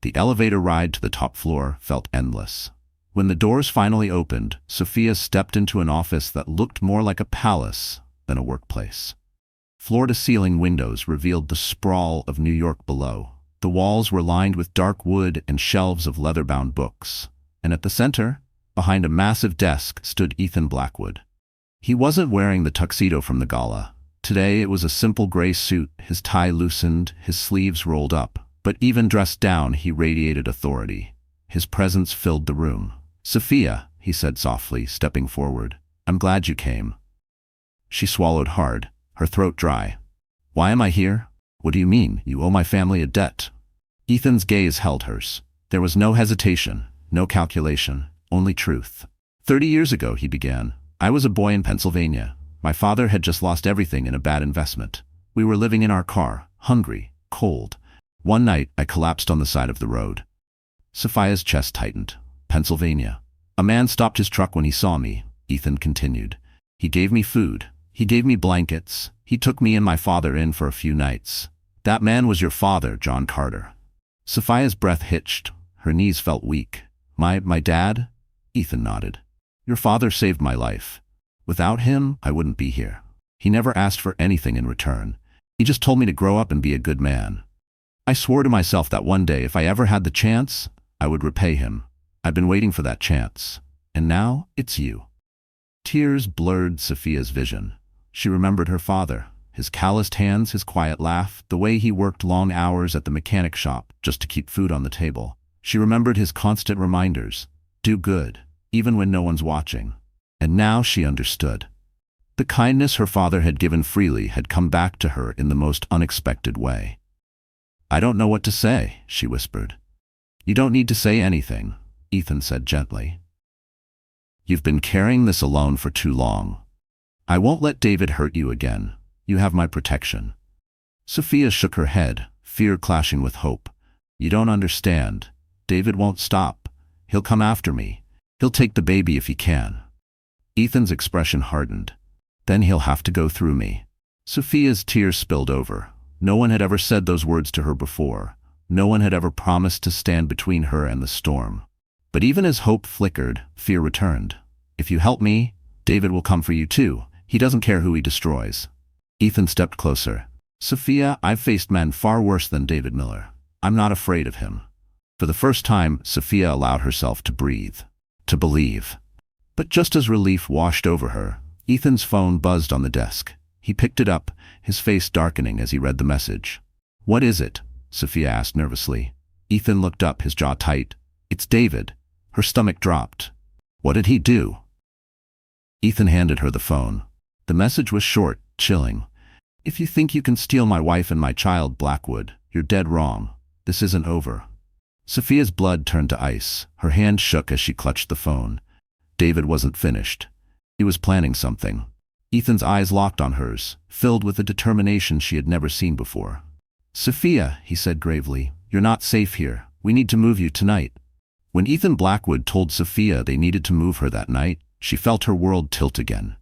The elevator ride to the top floor felt endless. When the doors finally opened, Sophia stepped into an office that looked more like a palace than a workplace. Floor-to-ceiling windows revealed the sprawl of New York below. The walls were lined with dark wood and shelves of leather-bound books. And at the center, behind a massive desk, stood Ethan Blackwood. He wasn't wearing the tuxedo from the gala. Today it was a simple gray suit, his tie loosened, his sleeves rolled up. But even dressed down, he radiated authority. His presence filled the room. "Sophia," he said softly, stepping forward, "I'm glad you came." She swallowed hard, her throat dry. "Why am I here? What do you mean? You owe my family a debt." Ethan's gaze held hers. There was no hesitation, no calculation, only truth. 30 years ago, he began. I was a boy in Pennsylvania. My father had just lost everything in a bad investment. We were living in our car, hungry, cold. One night, I collapsed on the side of the road. Sophia's chest tightened. Pennsylvania. A man stopped his truck when he saw me, Ethan continued. He gave me food. He gave me blankets. He took me and my father in for a few nights. That man was your father, John Carter. Sophia's breath hitched. Her knees felt weak. My dad? Ethan nodded. Your father saved my life. Without him, I wouldn't be here. He never asked for anything in return. He just told me to grow up and be a good man. I swore to myself that one day, if I ever had the chance, I would repay him. I've been waiting for that chance. And now, it's you. Tears blurred Sophia's vision. She remembered her father, his calloused hands, his quiet laugh, the way he worked long hours at the mechanic shop just to keep food on the table. She remembered his constant reminders, do good, even when no one's watching. And now she understood. The kindness her father had given freely had come back to her in the most unexpected way. I don't know what to say, she whispered. You don't need to say anything, Ethan said gently. You've been carrying this alone for too long. I won't let David hurt you again. You have my protection. Sophia shook her head, fear clashing with hope. You don't understand. David won't stop. He'll come after me. He'll take the baby if he can. Ethan's expression hardened. Then he'll have to go through me. Sophia's tears spilled over. No one had ever said those words to her before. No one had ever promised to stand between her and the storm. But even as hope flickered, fear returned. If you help me, David will come for you too. He doesn't care who he destroys. Ethan stepped closer. Sophia, I've faced men far worse than David Miller. I'm not afraid of him. For the first time, Sophia allowed herself to breathe, to believe. But just as relief washed over her, Ethan's phone buzzed on the desk. He picked it up, his face darkening as he read the message. What is it? Sophia asked nervously. Ethan looked up, his jaw tight. It's David. Her stomach dropped. What did he do? Ethan handed her the phone. The message was short, chilling. If you think you can steal my wife and my child, Blackwood, you're dead wrong. This isn't over. Sophia's blood turned to ice. Her hand shook as she clutched the phone. David wasn't finished. He was planning something. Ethan's eyes locked on hers, filled with a determination she had never seen before. Sophia, he said gravely, you're not safe here. We need to move you tonight. When Ethan Blackwood told Sophia they needed to move her that night, she felt her world tilt again.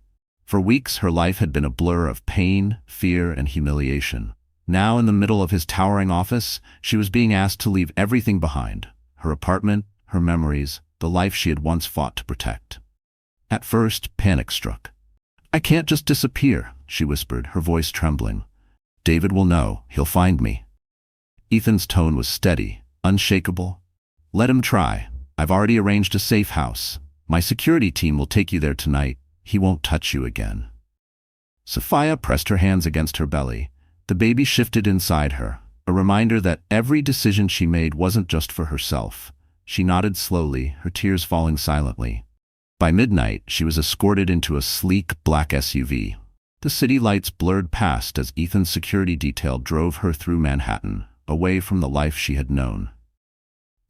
For weeks, her life had been a blur of pain, fear, and humiliation. Now, in the middle of his towering office, she was being asked to leave everything behind. Her apartment, her memories, the life she had once fought to protect. At first, panic struck. I can't just disappear, she whispered, her voice trembling. David will know. He'll find me. Ethan's tone was steady, unshakable. Let him try. I've already arranged a safe house. My security team will take you there tonight. He won't touch you again. Sophia pressed her hands against her belly. The baby shifted inside her, a reminder that every decision she made wasn't just for herself. She nodded slowly, her tears falling silently. By midnight, she was escorted into a sleek black SUV. The city lights blurred past as Ethan's security detail drove her through Manhattan, away from the life she had known.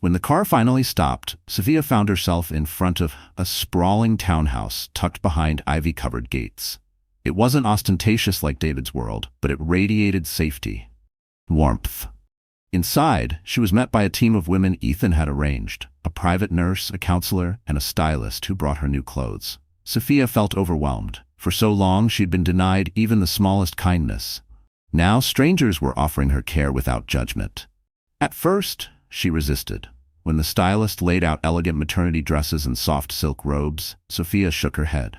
When the car finally stopped, Sophia found herself in front of a sprawling townhouse tucked behind ivy-covered gates. It wasn't ostentatious like David's world, but it radiated safety, warmth. Inside, she was met by a team of women Ethan had arranged, a private nurse, a counselor, and a stylist who brought her new clothes. Sophia felt overwhelmed. For so long, she'd been denied even the smallest kindness. Now, strangers were offering her care without judgment. At first, she resisted. When the stylist laid out elegant maternity dresses and soft silk robes, Sophia shook her head.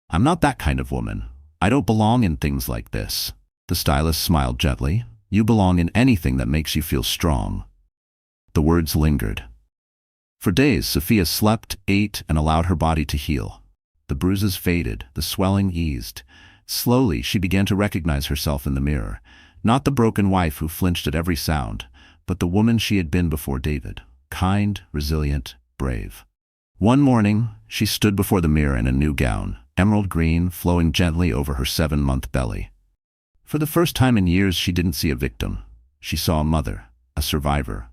"I'm not that kind of woman. I don't belong in things like this." The stylist smiled gently. "You belong in anything that makes you feel strong." The words lingered. For days, Sophia slept, ate, and allowed her body to heal. The bruises faded, the swelling eased. Slowly, she began to recognize herself in the mirror. Not the broken wife who flinched at every sound, but the woman she had been before David. Kind, resilient, brave. One morning, she stood before the mirror in a new gown, emerald green, flowing gently over her 7-month belly. For the first time in years, she didn't see a victim. She saw a mother, a survivor.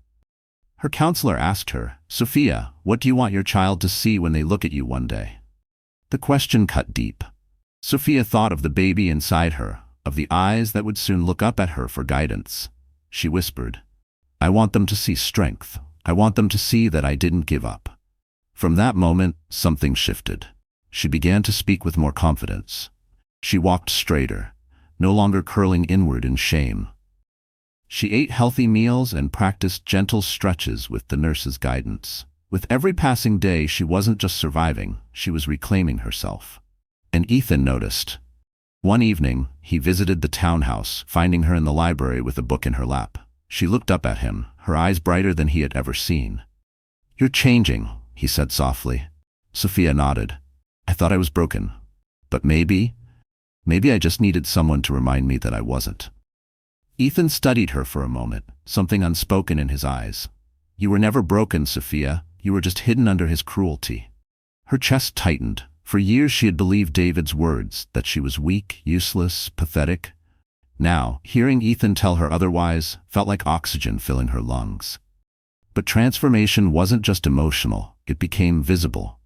Her counselor asked her, "Sophia, what do you want your child to see when they look at you one day?" The question cut deep. Sophia thought of the baby inside her, of the eyes that would soon look up at her for guidance. She whispered, "I want them to see strength. I want them to see that I didn't give up." From that moment, something shifted. She began to speak with more confidence. She walked straighter, no longer curling inward in shame. She ate healthy meals and practiced gentle stretches with the nurse's guidance. With every passing day, she wasn't just surviving, she was reclaiming herself. And Ethan noticed. One evening, he visited the townhouse, finding her in the library with a book in her lap. She looked up at him, her eyes brighter than he had ever seen. "You're changing," he said softly. Sophia nodded. "I thought I was broken. But maybe I just needed someone to remind me that I wasn't." Ethan studied her for a moment, something unspoken in his eyes. "You were never broken, Sophia. You were just hidden under his cruelty." Her chest tightened. For years she had believed David's words, that she was weak, useless, pathetic. Now, hearing Ethan tell her otherwise felt like oxygen filling her lungs. But transformation wasn't just emotional, it became visible.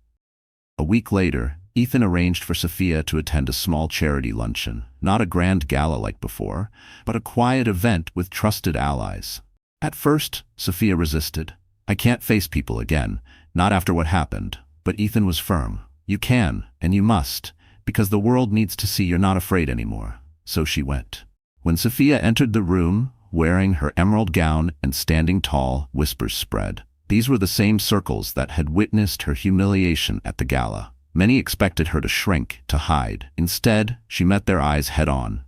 A week later, Ethan arranged for Sophia to attend a small charity luncheon, not a grand gala like before, but a quiet event with trusted allies. At first, Sophia resisted. "I can't face people again, not after what happened." But Ethan was firm. "You can, and you must, because the world needs to see you're not afraid anymore." So she went. When Sophia entered the room, wearing her emerald gown and standing tall, whispers spread. These were the same circles that had witnessed her humiliation at the gala. Many expected her to shrink, to hide. Instead, she met their eyes head-on.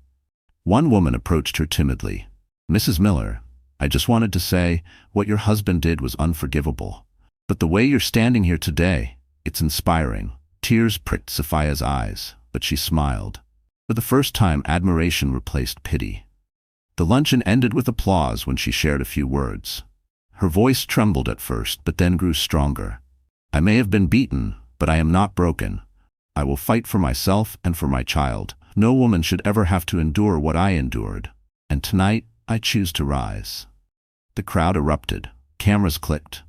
One woman approached her timidly. "Mrs. Miller, I just wanted to say, what your husband did was unforgivable. But the way you're standing here today, it's inspiring." Tears pricked Sophia's eyes, but she smiled. For the first time, admiration replaced pity. The luncheon ended with applause when she shared a few words. Her voice trembled at first, but then grew stronger. "I may have been beaten, but I am not broken. I will fight for myself and for my child. No woman should ever have to endure what I endured. And tonight, I choose to rise." The crowd erupted. Cameras clicked.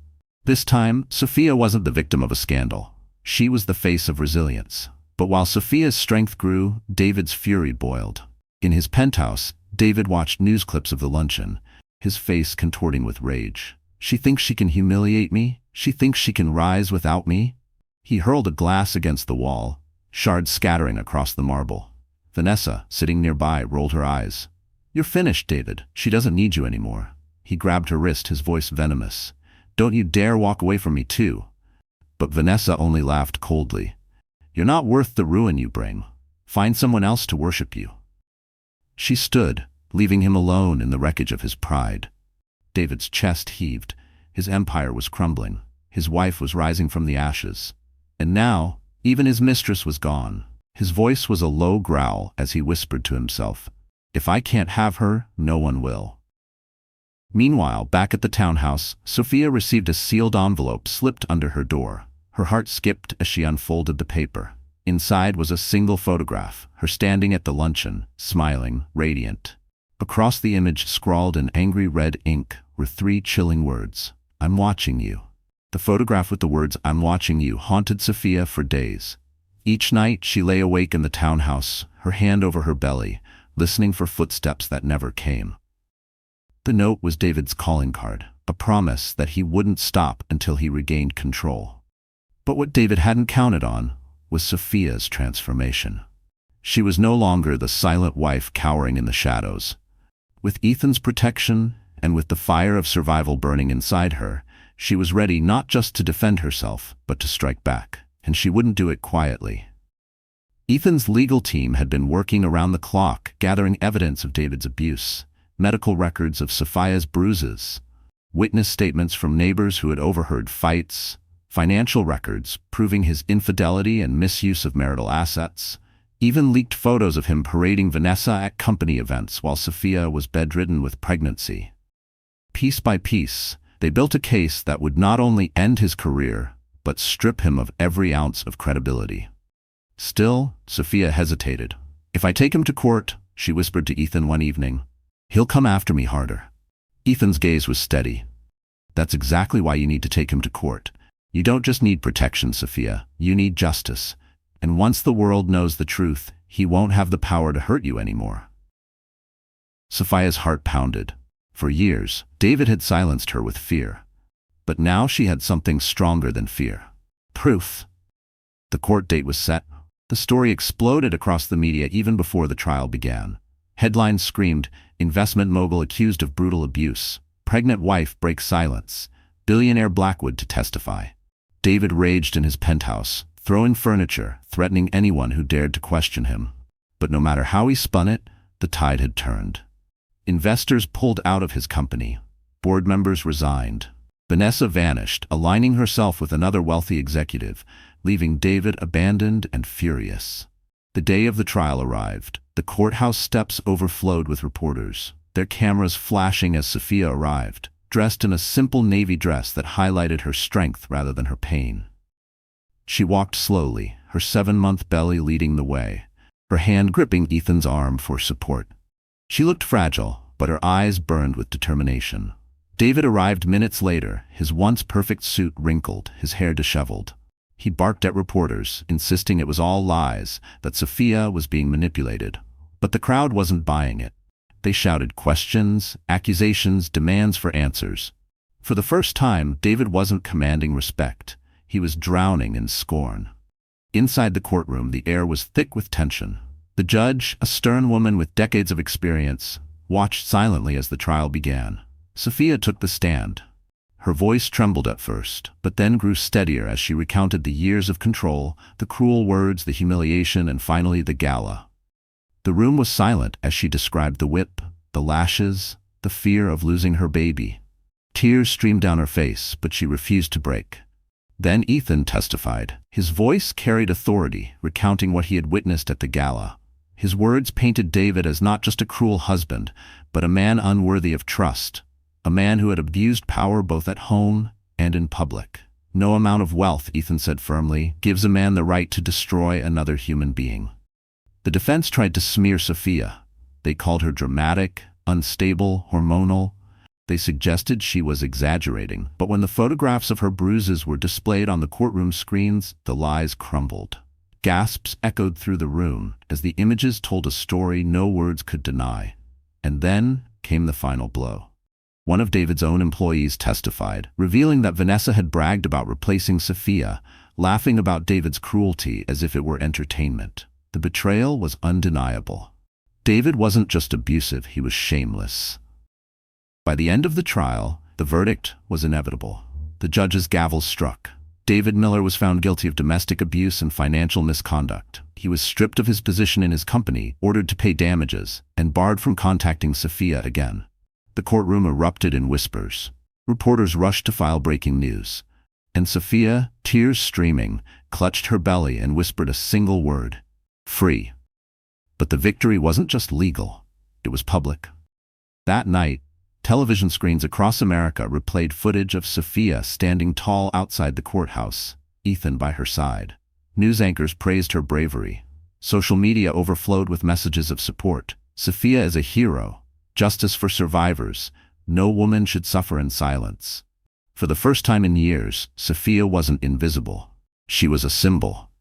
This time, Sophia wasn't the victim of a scandal. She was the face of resilience. But while Sophia's strength grew, David's fury boiled. In his penthouse, David watched news clips of the luncheon, his face contorting with rage. "She thinks she can humiliate me? She thinks she can rise without me?" He hurled a glass against the wall, shards scattering across the marble. Vanessa, sitting nearby, rolled her eyes. "You're finished, David. She doesn't need you anymore." He grabbed her wrist, his voice venomous. "Don't you dare walk away from me too." But Vanessa only laughed coldly. "You're not worth the ruin you bring. Find someone else to worship you." She stood, leaving him alone in the wreckage of his pride. David's chest heaved. His empire was crumbling. His wife was rising from the ashes. And now, even his mistress was gone. His voice was a low growl as he whispered to himself, "If I can't have her, no one will." Meanwhile, back at the townhouse, Sophia received a sealed envelope slipped under her door. Her heart skipped as she unfolded the paper. Inside was a single photograph, her standing at the luncheon, smiling, radiant. Across the image, scrawled in angry red ink, were 3 chilling words: "I'm watching you." The photograph with the words "I'm watching you" haunted Sophia for days. Each night she lay awake in the townhouse, her hand over her belly, listening for footsteps that never came. The note was David's calling card, a promise that he wouldn't stop until he regained control. But what David hadn't counted on was Sophia's transformation. She was no longer the silent wife cowering in the shadows. With Ethan's protection and with the fire of survival burning inside her, she was ready not just to defend herself, but to strike back. And she wouldn't do it quietly. Ethan's legal team had been working around the clock, gathering evidence of David's abuse, medical records of Sophia's bruises, witness statements from neighbors who had overheard fights, financial records proving his infidelity and misuse of marital assets, even leaked photos of him parading Vanessa at company events while Sophia was bedridden with pregnancy. Piece by piece, they built a case that would not only end his career, but strip him of every ounce of credibility. Still, Sophia hesitated. "If I take him to court," she whispered to Ethan one evening, "he'll come after me harder." Ethan's gaze was steady. "That's exactly why you need to take him to court. You don't just need protection, Sophia. You need justice. And once the world knows the truth, he won't have the power to hurt you anymore." Sophia's heart pounded. For years, David had silenced her with fear. But now she had something stronger than fear. Proof. The court date was set. The story exploded across the media even before the trial began. Headlines screamed, "Investment mogul accused of brutal abuse. Pregnant wife breaks silence. Billionaire Blackwood to testify." David raged in his penthouse, throwing furniture, threatening anyone who dared to question him. But no matter how he spun it, the tide had turned. Investors pulled out of his company. Board members resigned. Vanessa vanished, aligning herself with another wealthy executive, leaving David abandoned and furious. The day of the trial arrived. The courthouse steps overflowed with reporters, their cameras flashing as Sophia arrived, dressed in a simple navy dress that highlighted her strength rather than her pain. She walked slowly, her 7-month belly leading the way, her hand gripping Ethan's arm for support. She looked fragile, but her eyes burned with determination. David arrived minutes later, his once perfect suit wrinkled, his hair disheveled. He barked at reporters, insisting it was all lies, that Sophia was being manipulated. But the crowd wasn't buying it. They shouted questions, accusations, demands for answers. For the first time, David wasn't commanding respect. He was drowning in scorn. Inside the courtroom, the air was thick with tension. The judge, a stern woman with decades of experience, watched silently as the trial began. Sophia took the stand. Her voice trembled at first, but then grew steadier as she recounted the years of control, the cruel words, the humiliation, and finally the gala. The room was silent as she described the whip, the lashes, the fear of losing her baby. Tears streamed down her face, but she refused to break. Then Ethan testified. His voice carried authority, recounting what he had witnessed at the gala. His words painted David as not just a cruel husband, but a man unworthy of trust, a man who had abused power both at home and in public. "No amount of wealth," Ethan said firmly, "gives a man the right to destroy another human being." The defense tried to smear Sophia. They called her dramatic, unstable, hormonal. They suggested she was exaggerating, but when the photographs of her bruises were displayed on the courtroom screens, the lies crumbled. Gasps echoed through the room as the images told a story no words could deny. And then came the final blow. One of David's own employees testified, revealing that Vanessa had bragged about replacing Sophia, laughing about David's cruelty as if it were entertainment. The betrayal was undeniable. David wasn't just abusive, he was shameless. By the end of the trial, the verdict was inevitable. The judge's gavel struck. David Miller was found guilty of domestic abuse and financial misconduct. He was stripped of his position in his company, ordered to pay damages, and barred from contacting Sophia again. The courtroom erupted in whispers. Reporters rushed to file breaking news. And Sophia, tears streaming, clutched her belly and whispered a single word: "Free." But the victory wasn't just legal, it was public. That night, television screens across America replayed footage of Sophia standing tall outside the courthouse, Ethan by her side. News anchors praised her bravery. Social media overflowed with messages of support. Sophia is a hero. Justice for survivors. No woman should suffer in silence. For the first time in years, Sophia wasn't invisible. She was a symbol.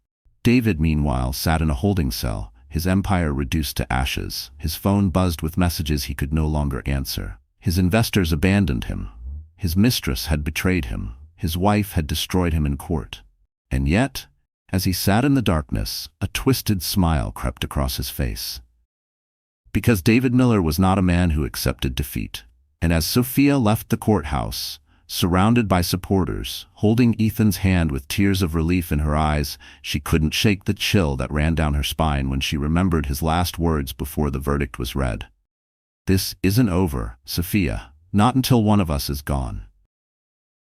David, meanwhile, sat in a holding cell, his empire reduced to ashes. His phone buzzed with messages he could no longer answer. His investors abandoned him. His mistress had betrayed him. His wife had destroyed him in court. And yet, as he sat in the darkness, a twisted smile crept across his face. Because David Miller was not a man who accepted defeat. And as Sophia left the courthouse, surrounded by supporters, holding Ethan's hand with tears of relief in her eyes, she couldn't shake the chill that ran down her spine when she remembered his last words before the verdict was read. "This isn't over, Sophia. Not until one of us is gone."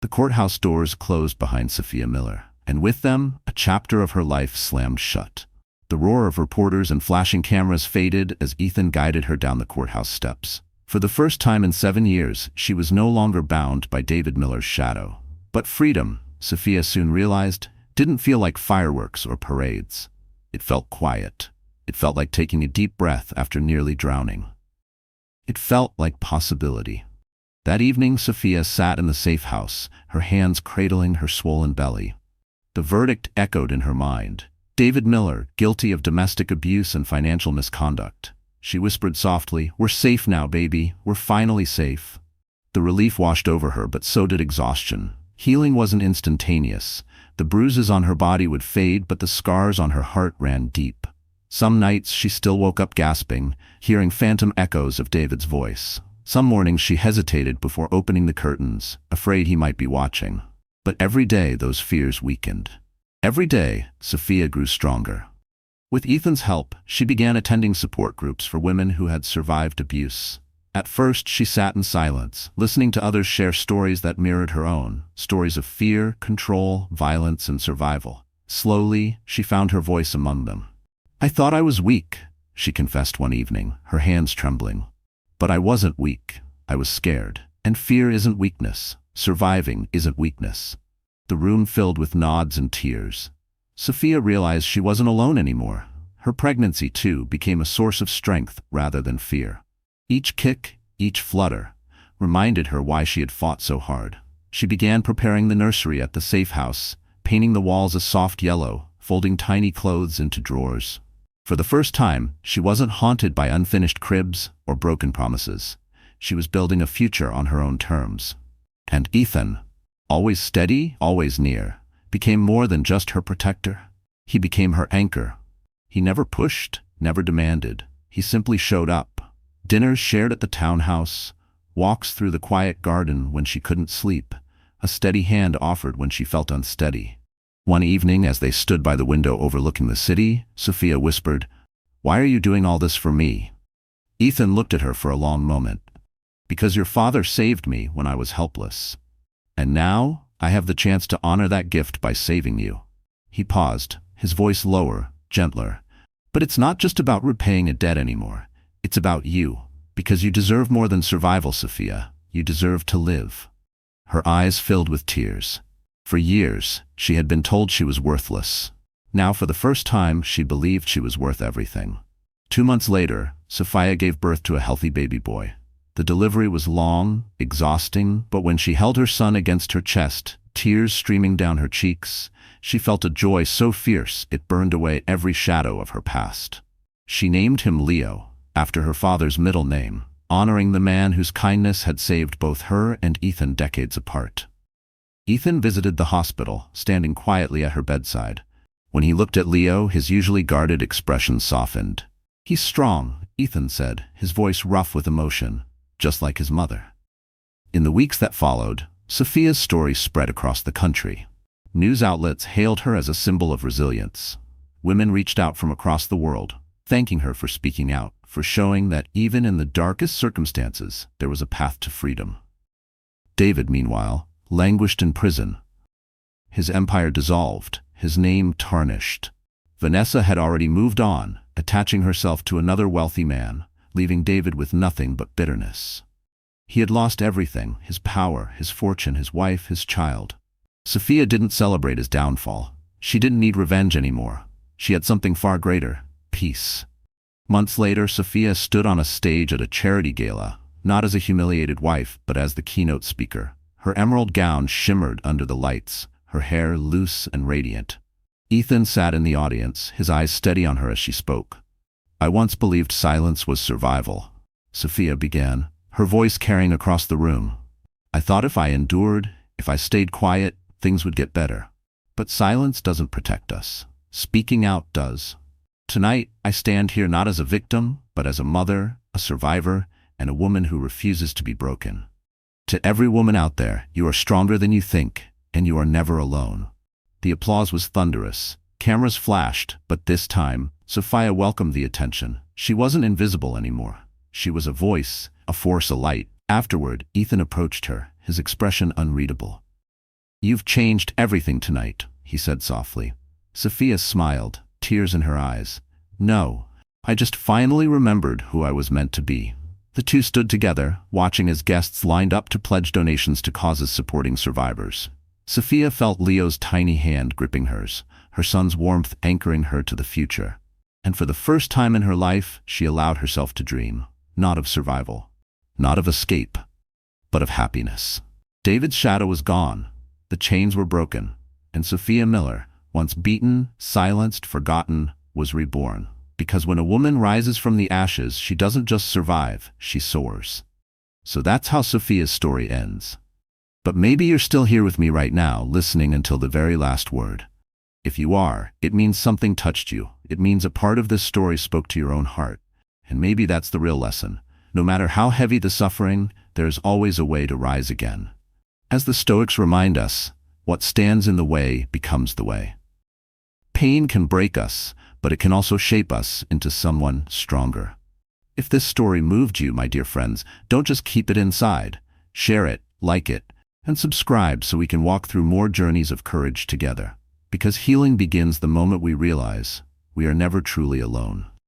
The courthouse doors closed behind Sophia Miller, and with them, a chapter of her life slammed shut. The roar of reporters and flashing cameras faded as Ethan guided her down the courthouse steps. For the first time in 7 years, she was no longer bound by David Miller's shadow. But freedom, Sophia soon realized, didn't feel like fireworks or parades. It felt quiet. It felt like taking a deep breath after nearly drowning. It felt like possibility. That evening, Sophia sat in the safe house, her hands cradling her swollen belly. The verdict echoed in her mind. David Miller, guilty of domestic abuse and financial misconduct. She whispered softly, "We're safe now, baby. We're finally safe." The relief washed over her, but so did exhaustion. Healing wasn't instantaneous. The bruises on her body would fade, but the scars on her heart ran deep. Some nights she still woke up gasping, hearing phantom echoes of David's voice. Some mornings she hesitated before opening the curtains, afraid he might be watching. But every day those fears weakened. Every day, Sophia grew stronger. With Ethan's help, she began attending support groups for women who had survived abuse. At first, she sat in silence, listening to others share stories that mirrored her own, stories of fear, control, violence, and survival. Slowly, she found her voice among them. "I thought I was weak," she confessed one evening, her hands trembling. "But I wasn't weak. I was scared. And fear isn't weakness. Surviving isn't weakness." The room filled with nods and tears. Sophia realized she wasn't alone anymore. Her pregnancy, too, became a source of strength rather than fear. Each kick, each flutter, reminded her why she had fought so hard. She began preparing the nursery at the safe house, painting the walls a soft yellow, folding tiny clothes into drawers. For the first time, she wasn't haunted by unfinished cribs or broken promises. She was building a future on her own terms. And Ethan, always steady, always near, became more than just her protector. He became her anchor. He never pushed, never demanded. He simply showed up. Dinners shared at the townhouse, walks through the quiet garden when she couldn't sleep, a steady hand offered when she felt unsteady. One evening, as they stood by the window overlooking the city, Sophia whispered, "Why are you doing all this for me?" Ethan looked at her for a long moment. "Because your father saved me when I was helpless. And now, I have the chance to honor that gift by saving you." He paused, his voice lower, gentler. "But it's not just about repaying a debt anymore. It's about you. Because you deserve more than survival, Sophia. You deserve to live." Her eyes filled with tears. For years, she had been told she was worthless. Now, for the first time, she believed she was worth everything. 2 months later, Sophia gave birth to a healthy baby boy. The delivery was long, exhausting, but when she held her son against her chest, tears streaming down her cheeks, she felt a joy so fierce it burned away every shadow of her past. She named him Leo, after her father's middle name, honoring the man whose kindness had saved both her and Ethan decades apart. Ethan visited the hospital, standing quietly at her bedside. When he looked at Leo, his usually guarded expression softened. "He's strong," Ethan said, his voice rough with emotion, just like his mother. In the weeks that followed, Sophia's story spread across the country. News outlets hailed her as a symbol of resilience. Women reached out from across the world, thanking her for speaking out, for showing that even in the darkest circumstances, there was a path to freedom. David, meanwhile, languished in prison. His empire dissolved, his name tarnished. Vanessa had already moved on, attaching herself to another wealthy man, leaving David with nothing but bitterness. He had lost everything: his power, his fortune, his wife, his child. Sophia didn't celebrate his downfall. She didn't need revenge anymore. She had something far greater: peace. Months later, Sophia stood on a stage at a charity gala, not as a humiliated wife, but as the keynote speaker. Her emerald gown shimmered under the lights, her hair loose and radiant. Ethan sat in the audience, his eyes steady on her as she spoke. "I once believed silence was survival," Sophia began, her voice carrying across the room. "I thought if I endured, if I stayed quiet, things would get better. But silence doesn't protect us. Speaking out does. Tonight, I stand here not as a victim, but as a mother, a survivor, and a woman who refuses to be broken." To every woman out there, you are stronger than you think, and you are never alone. The applause was thunderous. Cameras flashed, but this time, Sophia welcomed the attention. She wasn't invisible anymore. She was a voice, a force alight. Afterward, Ethan approached her, his expression unreadable. "You've changed everything tonight," he said softly. Sophia smiled, tears in her eyes. "No, I just finally remembered who I was meant to be." The two stood together, watching as guests lined up to pledge donations to causes supporting survivors. Sophia felt Leo's tiny hand gripping hers, her son's warmth anchoring her to the future. And for the first time in her life, she allowed herself to dream, not of survival, not of escape, but of happiness. David's shadow was gone, the chains were broken, and Sophia Miller, once beaten, silenced, forgotten, was reborn. Because when a woman rises from the ashes, she doesn't just survive, she soars. So that's how Sophia's story ends. But maybe you're still here with me right now, listening until the very last word. If you are, it means something touched you. It means a part of this story spoke to your own heart. And maybe that's the real lesson. No matter how heavy the suffering, there's always a way to rise again. As the Stoics remind us, what stands in the way becomes the way. Pain can break us, but it can also shape us into someone stronger. If this story moved you, my dear friends, don't just keep it inside. Share it, like it, and subscribe so we can walk through more journeys of courage together. Because healing begins the moment we realize we are never truly alone.